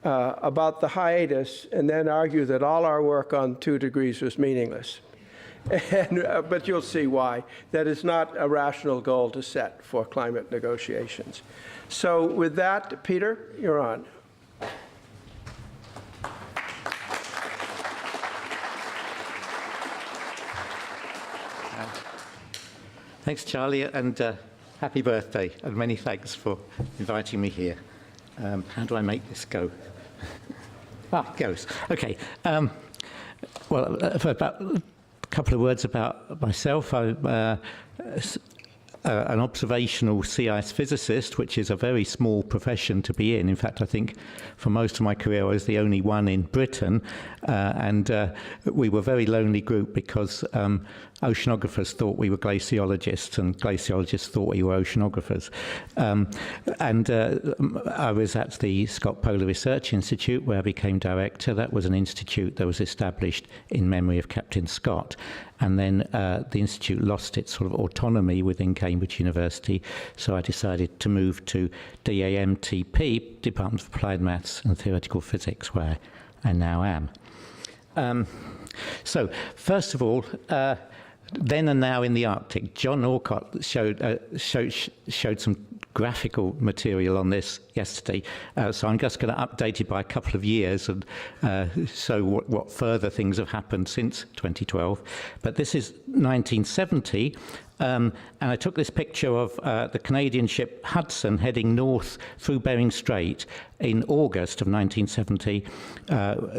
about the hiatus and then argue that all our work on 2 degrees was meaningless. But you'll see why. That is not a rational goal to set for climate negotiations. So with that, Peter, you're on. Thanks, Charlie, and happy birthday, and many thanks for inviting me here. How do I make this go? It goes. Okay. Well, for about a couple of words about myself. I'm an observational sea ice physicist, which is a very small profession to be in. In fact, I think for most of my career I was the only one in Britain, and we were a very lonely group because oceanographers thought we were glaciologists and glaciologists thought we were oceanographers. I was at the Scott Polar Research Institute where I became director. That was an institute that was established in memory of Captain Scott. And then the institute lost its sort of autonomy within Cambridge University, so I decided to move to DAMTP, Department of Applied Maths and Theoretical Physics, where I now am. So, first of all, then and now in the Arctic. John Orcott showed some graphical material on this yesterday, so I'm just going to update it by a couple of years and show what further things have happened since 2012. But this is 1970, and I took this picture of the Canadian ship Hudson heading north through Bering Strait in August of 1970,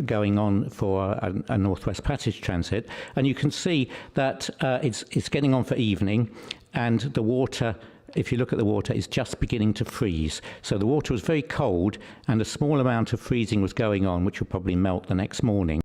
going on for a Northwest Passage transit. And you can see that it's getting on for evening, and the water, if you look at the water, is just beginning to freeze. So the water was very cold, and a small amount of freezing was going on, which will probably melt the next morning.